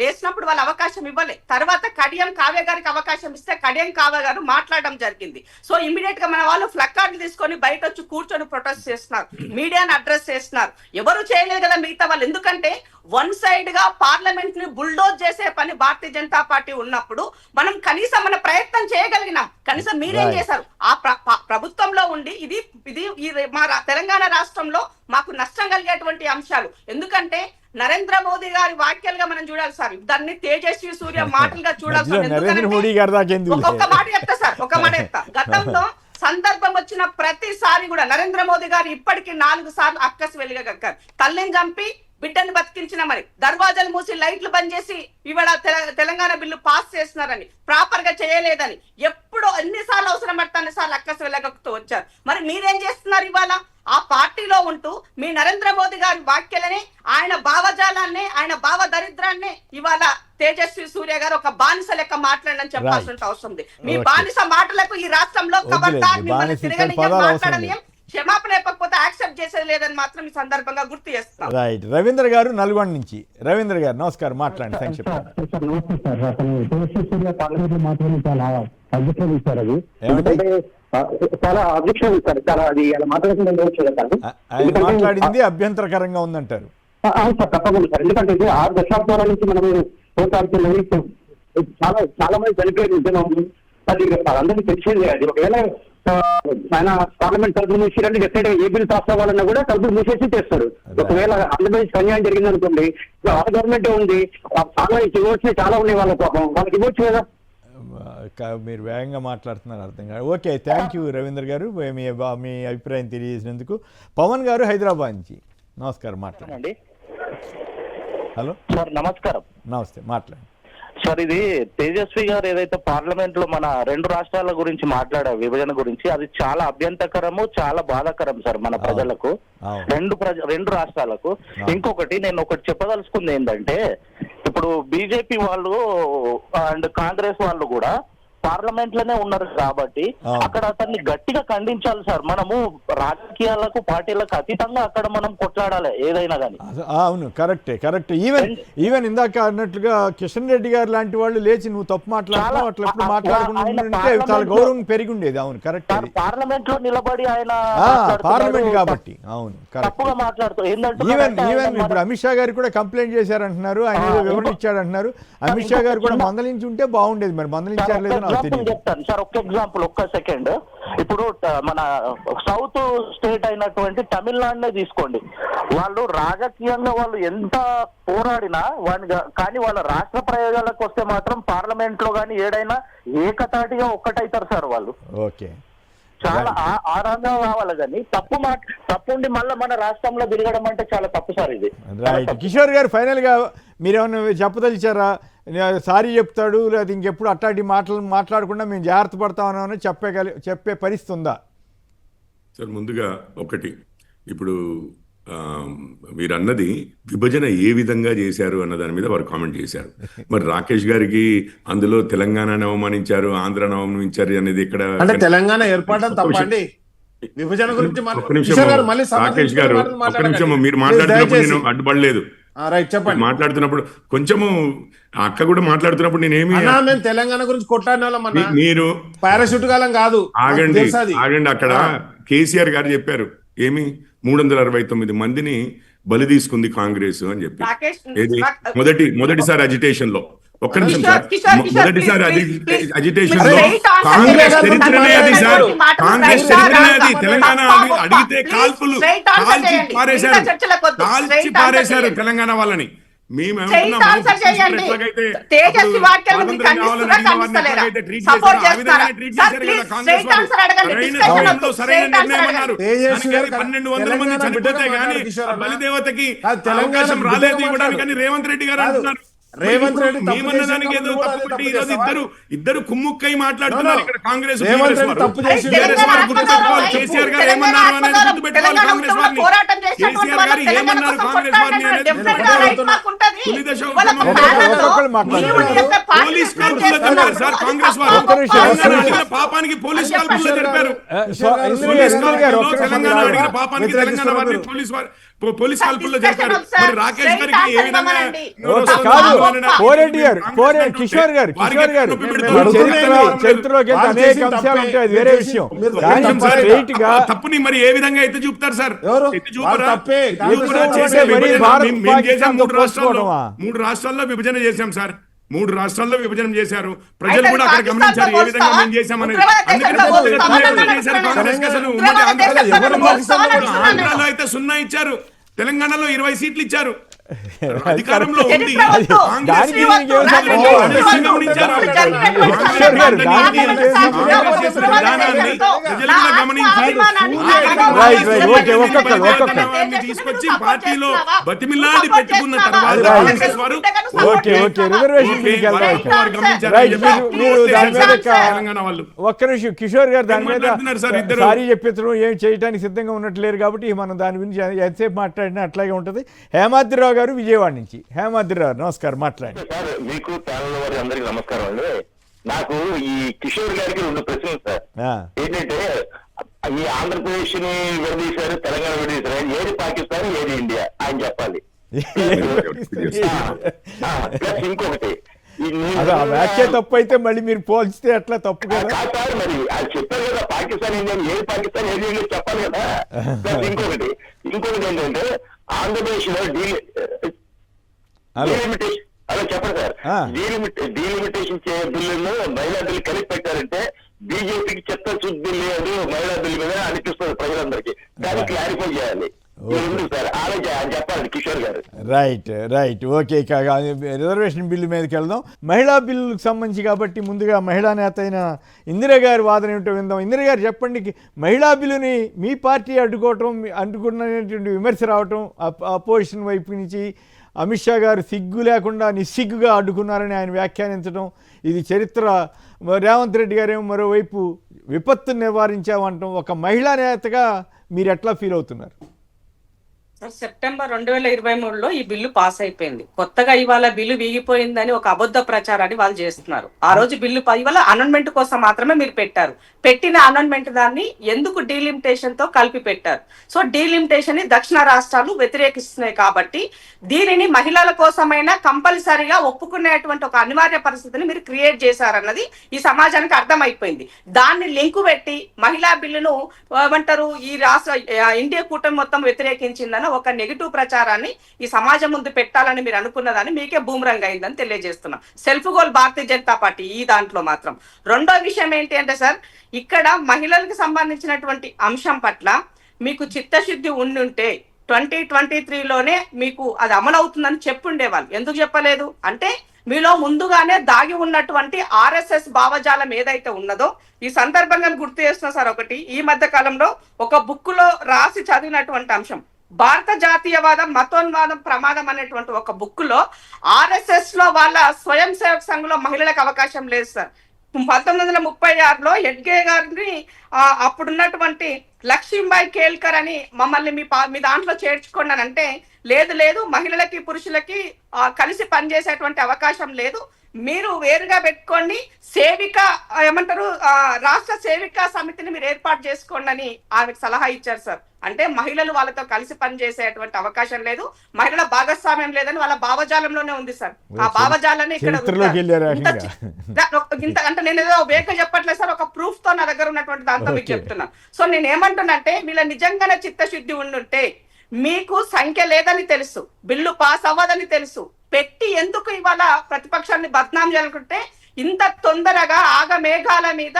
లేచినప్పుడు వాళ్ళ అవకాశం ఇవ్వలే. తర్వాత కడియం కావ్య గారికి అవకాశం ఇస్తే కడియం కావ్య గారు మాట్లాడడం జరిగింది. సో ఇమీడియట్ గా మన వాళ్ళు ఫ్లక్కార్డులు తీసుకొని బయట వచ్చి కూర్చొని ప్రొటెస్ట్ చేస్తున్నారు, మీడియాను అడ్రస్ చేస్తున్నారు. ఎవరు చేయలేదు కదా మిగతా వాళ్ళు. ఎందుకంటే వన్ సైడ్ గా పార్లమెంట్ ని బుల్డోజ్ చేసే పని భారతీయ జనతా పార్టీ ఉన్నప్పుడు మనం కనీసం మన ప్రయత్నం చేయగలిగినాం. కనీసం మీరేం చేశారు? ఆ ప్రభుత్వంలో ఉండి ఇది మా తెలంగాణ రాష్ట్రంలో మాకు నష్టం కలిగేటువంటి అంశాలు. ఎందుకంటే నరేంద్ర మోదీ గారి వాక్యాలుగా మనం చూడాలి సార్, దాన్ని తేజస్వి సూర్య మాటలుగా చూడాలి. ఒక్క మాట చెప్తా సార్, ఒక మాట చెప్తా. గతంలో సందర్భం వచ్చిన ప్రతిసారి కూడా నరేంద్ర మోదీ గారు ఇప్పటికీ 4 సార్లు అక్కసి వెలిగా కక్కారు. తల్లిని చంపి బిడ్డను బతికించిన మరి దర్వాజాలు మూసి లైట్లు బంద్ చేసి ఇవాళ తెలంగాణ బిల్లు పాస్ చేస్తున్నారని, ప్రాపర్ గా చేయలేదని ఎప్పుడో ఎన్నిసార్లు అవసరం పడితే అన్నిసార్లు అక్కసి వెళ్ళగక్కుతూ వచ్చారు. మరి మీరేం చేస్తున్నారు? ఇవాళ ఆ పార్టీలో ఉంటూ మీ నరేంద్ర మోదీ గారి వాక్యాలని, ఆయన భావజాలాన్ని, ఆయన భావ దరిద్రాన్ని ఇవాళ తేజస్వి సూర్య గారు ఒక బానిస లెక్క మాట్లాడని చెప్పాల్సిన అవసరం ఉంది. మీ బానిస మాటలకు ఈ రాష్ట్రంలో మాట్లాడని క్షమాపణ చెప్పకపోతే యాక్సెప్ట్ చేసేది లేదని మాత్రం ఈ సందర్భంగా గుర్తు చేస్తున్నాం. రైట్. రవీంద్ర గారు నల్గొండ నుంచి. రవీంద్ర గారు నమస్కారం, మాట్లాడండి సంక్షిప్తంగా. సార్ నమస్తే సార్. అసలు తేజస్వి సూర్య పార్లమెంట్ మాత్రమే చాలా అధ్యక్షం ఇస్తారు. అది ఎందుకంటే చాలా అధ్యక్షం ఇస్తారు. చాలా అది అలా మాట్లాడుతుంటే ఆయన మాట్లాడింది అభ్యంతరకరంగా ఉందంటారు. అవును సార్, తప్పకుండా సార్. ఎందుకంటే ఇది 6 దశాబ్దాల నుంచి మనం పోరాడుతున్నది. చాలా చాలా మంది చనిపోయిన ఉద్యమం అది అందరికీ తెలిసేది. అది ఒకవేళ ఆయన పార్లమెంట్ తరఫున మూసిరంటే డెఫినెట్ ఏ బిల్ పాస్ అవ్వాలన్నా కూడా తరఫున మూసేసి చేస్తారు. ఒకవేళ ఆంధ్రప్రదేశ్ అన్యాయం జరిగింది అనుకోండి, ఆ గవర్నమెంట్ ఉంది, చాలా ఇవ్వచ్చు, చాలా ఉన్నాయి వాళ్ళ పాపం, వాళ్ళకి ఇవ్వచ్చు కదా. మీరు వేగంగా మాట్లాడుతున్నారు, అర్థం కాదు. ఓకే, థ్యాంక్ యూ రవీంద్ర గారు, మీ అభిప్రాయం తెలియజేసినందుకు. పవన్ గారు హైదరాబాద్ నుంచి. నమస్కారం, మాట్లాడండి. హలో సార్, నమస్కారం. నమస్తే, మాట్లాడండి సార్. ఇది తేజస్వి గారు ఏదైతే పార్లమెంట్ లో మన 2 రాష్ట్రాల గురించి మాట్లాడారు, విభజన గురించి, అది చాలా అభ్యంతరకరము, చాలా బాధాకరం సార్ మన ప్రజలకు, 2 రాష్ట్రాలకు. ఇంకొకటి నేను ఒకటి చెప్పదలుచుకుంది ఏంటంటే, ఇప్పుడు బీజేపీ వాళ్ళు అండ్ కాంగ్రెస్ వాళ్ళు కూడా పార్లమెంట్ లోనే ఉన్నారు కాబట్టి అక్కడ అతన్ని గట్టిగా ఖండించాలి సార్. మనము రాజకీయాలకు పార్టీలకు అతీతంగా అక్కడ మనం కొట్లాడాలి ఏదైనా కానీ. అవును, కరెక్ట్. ఈవెన్ ఇందాక అన్నట్లుగా కిషన్ రెడ్డి గారు లాంటి వాళ్ళు లేచి నువ్వు తప్పు మాట్లాడుతున్నావు అట్లా ఎప్పుడు మాట్లాడుకుంటే చాలా గౌరవం పెరిగి ఉండేది. అవును, కరెక్ట్. పార్లమెంట్ లో నిలబడి ఆయన పార్లమెంట్ కాబట్టి అవును తప్పుగా మాట్లాడుతూ ఈవెన్ ఇప్పుడు అమిత్ షా గారు కూడా కంప్లైంట్ చేశారంటున్నారు, ఆయన ఏదో వివరణ ఇచ్చాడంటున్నారు. అమిత్ షా గారు కూడా మందలించి ఉంటే బాగుండేది, మరి మందలించారు లేదు చెప్తాను సార్. ఒక్క ఎగ్జాంపుల్, ఒక్క సెకండ్. ఇప్పుడు మన సౌత్ స్టేట్ అయినటువంటి తమిళనాడునే తీసుకోండి. వాళ్ళు రాజకీయంగా వాళ్ళు ఎంత పోరాడినా కానీ వాళ్ళ రాష్ట్ర ప్రయోజనాలకు వస్తే మాత్రం పార్లమెంట్ లో కానీ ఏడైనా ఏకతాటిగా ఒక్కటైతారు సార్ వాళ్ళు. ఓకే, చాలా ఆనందం కావాలి కానీ తప్పుండి మళ్ళీ మన రాష్ట్రంలో తిరగడం అంటే చాలా తప్పు సార్ ఇది. రైట్. కిషోర్ గారు, ఫైనల్ గా మీరేమన్నా చెప్పదలిచారా? సారీ చెప్తాడు లేదా ఇంకెప్పుడు అట్లాంటి మాట్లాడకుండా మేము జాగ్రత్త పడతామని చెప్పే పరిస్థితి ఉందా? సార్, ముందుగా ఒకటి, ఇప్పుడు మీరు అన్నది విభజన ఏ విధంగా చేశారు అన్న దాని మీద వారు కామెంట్ చేశారు. మరి రాకేష్ గారికి అందులో తెలంగాణని అవమానించారు, ఆంధ్రాని అవమానించారు అనేది ఇక్కడ అంటే తెలంగాణ ఏర్పడడం తప్పండి. విభజన గురించి రాకేష్ గారు ఒక్క నిమిషం, మీరు మాట్లాడుతున్నప్పుడు నేను అడ్డుపడలేదు. చెప్పండి. మాట్లాడుతున్నప్పుడు కొంచెము అక్క కూడా మాట్లాడుతున్నప్పుడు నేనేమి తెలంగాణ గురించి కొట్లాడిన మీరు పారాషూట్ కాలం కాదు. ఆగండి. అక్కడ కేసీఆర్ గారు చెప్పారు ఏమి 369 మందిని బలి తీసుకుంది కాంగ్రెస్ అని చెప్పి. ఏది మొదటిసారి అజిటేషన్ లో, ఒక్క నిమిషం సార్, మొదటిసారి అజిటేషన్ లో కాంగ్రెస్ చరిత్రనే అది సార్, కాంగ్రెస్ చరిత్రనే అది. తెలంగాణ అడిగితే కాల్చి పారేశారు తెలంగాణ వాళ్ళని. మేము సరైన నిర్ణయం అన్నారు. 1200 మంది చనిపోతే గానీ బలిదేవతకి అవకాశం రాలేదు ఇవ్వడానికి రేవంత్ రెడ్డి గారు అంటున్నారు. మేమన్నదానికి ఏదో తప్పుపట్టి ఈరోజు ఇద్దరు కుమ్ముక్కై మాట్లాడుతున్నారు ఇక్కడ. కాంగ్రెస్ కేసీఆర్ గారు ఏమన్నారు అనేది గుర్తుపెట్టుకోవాలి. కాంగ్రెస్ వారిని కేసీఆర్ గారు ఏమన్నారు కాంగ్రెస్ వారిని అనేది తొలి దశ పోలీస్ కాల్పుల్లో జరిపారు సార్ కాంగ్రెస్ వారు. పాపానికి పోలీస్ కాల్పుల్లో జరిపారు. తెలంగాణ అడిగిన పాపానికి తెలంగాణ వారిని పోలీస్ కాల్పుల్లో జరిపారు. మరి రాకేష్ గారికి ఏ విధంగా కిషోర్ గారు చరిత్రలోకి అనేక అంశాలు ఉంటాయి, అది వేరే విషయం. తప్పుని మరి ఏ విధంగా ఎత్తి చూపుతారు సార్? మూడు రాష్ట్రాల్లో విభజన చేశాం సార్, 3 రాష్ట్రాల్లో విభజన చేశారు. ప్రజలు కూడా అక్కడ గమనించారు ఏ విధంగా మేము చేశామనేది. అందుకని కాంగ్రెస్ అసలు ఉమ్మడి ఆంధ్రాలో అయితే 0 ఇచ్చారు, తెలంగాణలో 20 సీట్లు ఇచ్చారు. అధికారంలో ఉంది తీసుకొచ్చి పార్టీలో బతిమిలాడి పెట్టుకున్న తర్వాత తెలంగాణ వాళ్ళు. ఒక్క నిమిషం, కిషోర్ గారు దాని మీద సారీ చెప్పిద్దరు ఏం చేయడానికి సిద్ధంగా ఉన్నట్లేరు కాబట్టి మనం దాని గురించి ఎంతసేపు మాట్లాడినా అట్లాగే ఉంటుంది. హేమాద్రిరావు గారు విజయవాడ నుంచి. హేమాద్రిరావు నమస్కారం, మాట్లాడండి. మీకు ఛానల్ వారి అందరికి నమస్కారం అండి. నాకు ఈ కిషోర్ గారికి 2 ప్రశ్నలు సార్. ఏంటంటే ఈ ఆంధ్రప్రదేశ్ ని విడదీశారు, తెలంగాణ విడదీశారు, ఏది పాకిస్తాన్ ఏది ఇండియా ఆయన చెప్పాలి. ప్లస్ ఇంకొకటి అదే ఆ వ్యాఖ్య తప్పు అయితే మళ్ళీ మీరు పోల్చితే ఎట్లా తప్పు కదా. కాదు మరి అది చెప్పారు కదా, పాకిస్తాన్ ఇండియా ఏది పాకిస్తాన్ ఏది ఇండియా చెప్పాలి కదా. ప్లస్ ఇంకొకటి ఏంటంటే ఆంధ్రప్రదేశ్ లో డీలిమిటేషన్ అలా చెప్పండి సార్, డీలిమిటేషన్ బిల్లును మహిళా బిల్లు కలిపి పెట్టారంటే బీజేపీకి చెత్త శుద్ధి లేదు మహిళా బిల్లు మీద అనిపిస్తుంది ప్రజలందరికీ. దాన్ని క్లారిఫై చేయాలి సార్, చెప్పాలి కిషోర్ గారు. Right okay. రిజర్వేషన్ బిల్లు మీదకి వెళ్దాం. మహిళా బిల్లుకు సంబంధించి కాబట్టి ముందుగా మహిళా నేత అయిన ఇందిరా గారి వాదన ఏమిటో విందాం. ఇందిరా గారు చెప్పండి, మహిళా బిల్లుని మీ పార్టీ అడ్డుకున్నటువంటి విమర్శ రావటం అపోజిషన్ వైపు నుంచి, అమిత్ షా గారు సిగ్గు లేకుండా నిస్సిగ్గుగా అడ్డుకున్నారని ఆయన వ్యాఖ్యానించడం, ఇది చరిత్ర. రేవంత్ రెడ్డి గారేమో మరోవైపు విపత్తును నివారించామంటాం. ఒక మహిళా నేతగా మీరు ఎట్లా ఫీల్ అవుతున్నారు? సెప్టెంబర్ 2023లో ఈ బిల్లు పాస్ అయిపోయింది. కొత్తగా ఇవాళ బిల్లు వీగిపోయిందని ఒక అబద్ధ ప్రచారాన్ని వాళ్ళు చేస్తున్నారు. ఆ రోజు బిల్లు ఇవాళ అమెండ్మెంట్ కోసం మాత్రమే మీరు పెట్టారు. పెట్టిన అమెండ్మెంట్ దాన్ని ఎందుకు డీలిమిటేషన్ తో కలిపి పెట్టారు. సో డీలిమిటేషన్ ని దక్షిణ రాష్ట్రాలు వ్యతిరేకిస్తున్నాయి కాబట్టి దీనిని మహిళల కోసమైనా కంపల్సరీగా ఒప్పుకునేటువంటి ఒక అనివార్య పరిస్థితిని మీరు క్రియేట్ చేశారన్నది ఈ సమాజానికి అర్థమైపోయింది. దాన్ని లింకు పెట్టి మహిళా బిల్లును ఏమంటారు ఈ రాష్ట్ర ఇండియా కూటమి మొత్తం వ్యతిరేకించిందని ఒక నెగిటివ్ ప్రచారాన్ని ఈ సమాజం ముందు పెట్టాలని మీరు అనుకున్నదాన్ని మీకే బూమరంగ్ అయిందని తెలియజేస్తున్నాం. Self goal Bharatiya Janata party ఈ దాంట్లో మాత్రం. రెండో విషయం ఏంటి అంటే సార్, ఇక్కడ మహిళలకు సంబంధించినటువంటి అంశం పట్ల మీకు చిత్తశుద్ధి ఉండుంటే 2023లోనే మీకు అది అమలవుతుందని చెప్పుండేవాళ్ళు. ఎందుకు చెప్పలేదు అంటే మీలో ముందుగానే దాగి ఉన్నటువంటి ఆర్ఎస్ఎస్ భావజాలం ఏదైతే ఉన్నదో ఈ సందర్భంగా గుర్తు చేస్తున్నా సార్. ఒకటి ఈ మధ్య కాలంలో ఒక బుక్ లో రాసి చదివినటువంటి అంశం, భారత జాతీయవాదం మతోన్మాదం ప్రమాదం అనేటువంటి ఒక బుక్ లో ఆర్ఎస్ఎస్ లో వాళ్ళ స్వయం సేవక సంఘంలో మహిళలకు అవకాశం లేదు సార్. 1936లో హెడ్గే గారిని అప్పుడున్నటువంటి లక్ష్మీబాయి కేల్కర్ అని మమ్మల్ని మీ దాంట్లో చేర్చుకున్నానంటే లేదు మహిళలకి పురుషులకి కలిసి పనిచేసేటువంటి అవకాశం లేదు, మీరు వేరుగా పెట్టుకోండి, సేవిక ఏమంటారు రాష్ట్ర సేవికా సమితిని మీరు ఏర్పాటు చేసుకోండి అని ఆమెకు సలహా ఇచ్చారు సార్. అంటే మహిళలు వాళ్ళతో కలిసి పనిచేసేటువంటి అవకాశం లేదు, మహిళల భాగస్వామ్యం లేదని వాళ్ళ భావజాలంలోనే ఉంది సార్. ఆ భావజాలాన్ని ఇక్కడ ఇంత అంటే నేను ఏదో వేగ చెప్పట్లేదు సార్, ఒక ప్రూఫ్ తో నా దగ్గర ఉన్నటువంటి దాంతో మీకు చెప్తున్నాను. సో నేను ఏమంటున్నానంటే వీళ్ళ నిజంగానే చిత్తశుద్ధి ఉండుంటే మీకు సంఖ్య లేదని తెలుసు, బిల్లు పాస్ అవ్వదని తెలుసు, పెట్టి ఎందుకు ఇవాళ ప్రతిపక్షాన్ని బద్నాం చేయాలనుకుంటే ఇంత తొందరగా ఆగమేఘాల మీద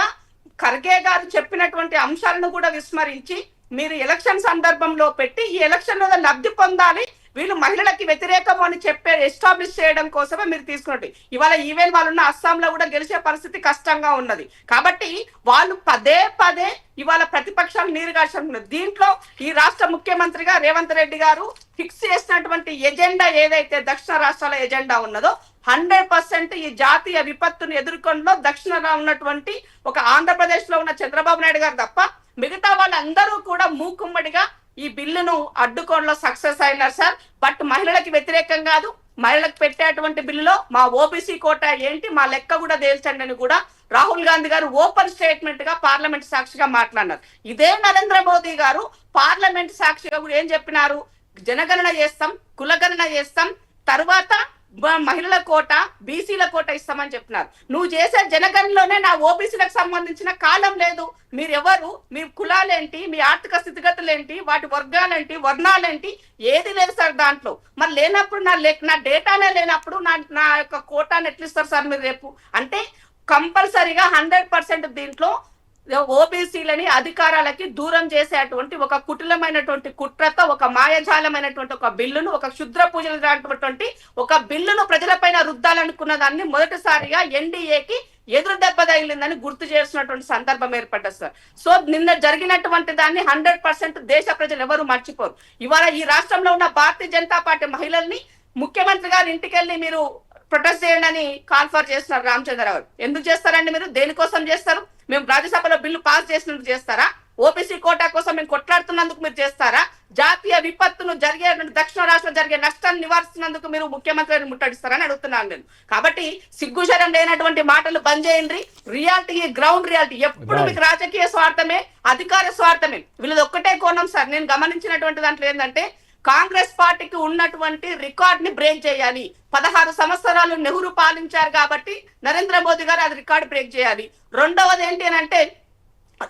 ఖర్గే గారు చెప్పినటువంటి అంశాలను కూడా విస్మరించి మీరు ఎలక్షన్ సందర్భంలో పెట్టి ఈ ఎలక్షన్ లో లబ్ధి పొందాలి, వీళ్ళు మహిళలకి వ్యతిరేకం అని చెప్పే ఎస్టాబ్లిష్ చేయడం కోసమే మీరు తీసుకున్నట్టు. ఇవాళ ఈవెన్ వాళ్ళున్న అస్సాంలో కూడా గెలిచే పరిస్థితి కష్టంగా ఉన్నది. కాబట్టి వాళ్ళు పదే ఇవాళ ప్రతిపక్షాలు నీరుగార్చుకుంటున్నారు. దీంట్లో ఈ రాష్ట్ర ముఖ్యమంత్రిగా రేవంత్ రెడ్డి గారు ఫిక్స్ చేసినటువంటి ఎజెండా ఏదైతే దక్షిణ రాష్ట్రాల ఎజెండా ఉన్నదో 100% ఈ జాతీయ విపత్తును ఎదుర్కొనలో దక్షిణంలో ఉన్నటువంటి ఒక ఆంధ్రప్రదేశ్ లో ఉన్న చంద్రబాబు నాయుడు గారు తప్ప మిగతా వాళ్ళందరూ కూడా మూకుమ్మడిగా ఈ బిల్లును అడ్డుకోవడంలో సక్సెస్ అయినారు సార్. బట్ మహిళలకు వ్యతిరేకం కాదు, మహిళలకు పెట్టేటువంటి బిల్లులో మా ఓబీసీ కోటా ఏంటి మా లెక్క కూడా తేల్చండి అని కూడా రాహుల్ గాంధీ గారు ఓపెన్ స్టేట్మెంట్ గా పార్లమెంట్ సాక్షిగా మాట్లాడినారు. ఇదే నరేంద్ర మోదీ గారు పార్లమెంట్ సాక్షిగా కూడా ఏం చెప్పినారు, జనగణన చేస్తాం, కులగణన చేస్తాం, తర్వాత మహిళల కోట బీసీల కోట ఇస్తామని చెప్పినారు. నువ్వు చేసే జనగణనలోనే నా ఓబీసీలకు సంబంధించిన కాలం లేదు, మీరెవరు, మీ కులాలేంటి, మీ ఆర్థిక స్థితిగతులేంటి, వాటి వర్గాలేంటి, వర్ణాలేంటి, ఏది లేదు సార్ దాంట్లో. మరి లేనప్పుడు నా డేటానే లేనప్పుడు నా యొక్క కోటాను ఎట్లా ఇస్తారు సార్ మీరు రేపు? అంటే కంపల్సరీగా 100% దీంట్లో ఓబీసీలని అధికారాలకి దూరం చేసేటువంటి ఒక కుటిలమైనటువంటి కుట్రతో ఒక మాయజాలమైనటువంటి ఒక బిల్లును, ఒక క్షుద్ర పూజలు రానటువంటి ఒక బిల్లును ప్రజలపైన రుద్దాలనుకున్న దాన్ని మొదటిసారిగా ఎన్డీఏకి ఎదురు దెబ్బ తగిలిందని గుర్తు చేస్తున్నటువంటి సందర్భం ఏర్పడ్డది సార్. సో నిన్న జరిగినటువంటి దాన్ని 100% దేశ ప్రజలు ఎవరు మర్చిపోరు. ఇవాళ ఈ రాష్ట్రంలో ఉన్న భారతీయ జనతా పార్టీ మహిళల్ని ముఖ్యమంత్రి గారి ఇంటికి వెళ్ళి మీరు ప్రొటెస్ట్ చేయండి అని కాల్ఫర్ చేస్తున్నారు రామచంద్రరావు. ఎందుకు చేస్తారండి మీరు? దేనికోసం చేస్తారు? మేము రాజ్యసభలో బిల్లు పాస్ చేసినందుకు చేస్తారా? ఓబీసీ కోటా కోసం మేము కొట్లాడుతున్నందుకు మీరు చేస్తారా? జాతీయ విపత్తును జరిగే దక్షిణ రాష్ట్రం జరిగే నష్టాన్ని నివారిస్తున్నందుకు మీరు ముఖ్యమంత్రిని ముట్టడిస్తారని అడుగుతున్నాను నేను. కాబట్టి సిగ్గుశరం లేనటువంటి మాటలు బంద్ చేయండి. Reality, ground reality. ఎప్పుడు మీకు రాజకీయ స్వార్థమే, అధికార స్వార్థమే. వీళ్ళది ఒక్కటే కోణం సార్. నేను గమనించినటువంటి దాంట్లో ఏంటంటే కాంగ్రెస్ పార్టీకి ఉన్నటువంటి రికార్డ్ ని బ్రేక్ చేయాలి. 16 సంవత్సరాలు నెహ్రూ పాలించారు కాబట్టి నరేంద్ర మోదీ గారు అది రికార్డ్ బ్రేక్ చేయాలి. రెండవది ఏంటి అని అంటే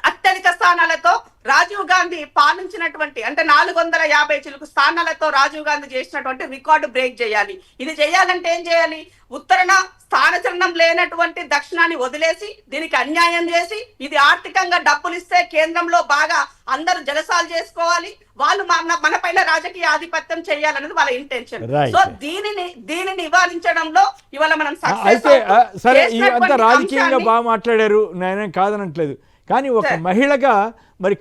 అత్యధిక స్థానాలతో రాజీవ్ గాంధీ పాలించినటువంటి అంటే 450 చిలుకు స్థానాలతో రాజీవ్ గాంధీ చేసినటువంటి రికార్డు బ్రేక్ చేయాలి. ఇది చేయాలంటే ఏం చేయాలి? ఉత్తరణ స్థానచలనం లేనటువంటి దక్షిణాన్ని వదిలేసి దీనికి అన్యాయం చేసి ఇది ఆర్థికంగా డబ్బులు ఇస్తే కేంద్రంలో బాగా అందరూ జలసాలు చేసుకోవాలి, వాళ్ళు మన పైన రాజకీయ ఆధిపత్యం చేయాలనేది వాళ్ళ ఇంటెన్షన్. సో దీనిని నివారించడంలో ఇవాళ మనం అయితే సరే ఇవంతా రాజకీయంగా బాగా మాట్లాడారు, నేనేం కాదనట్లేదు. కానీ ఒక మహిళగా మరి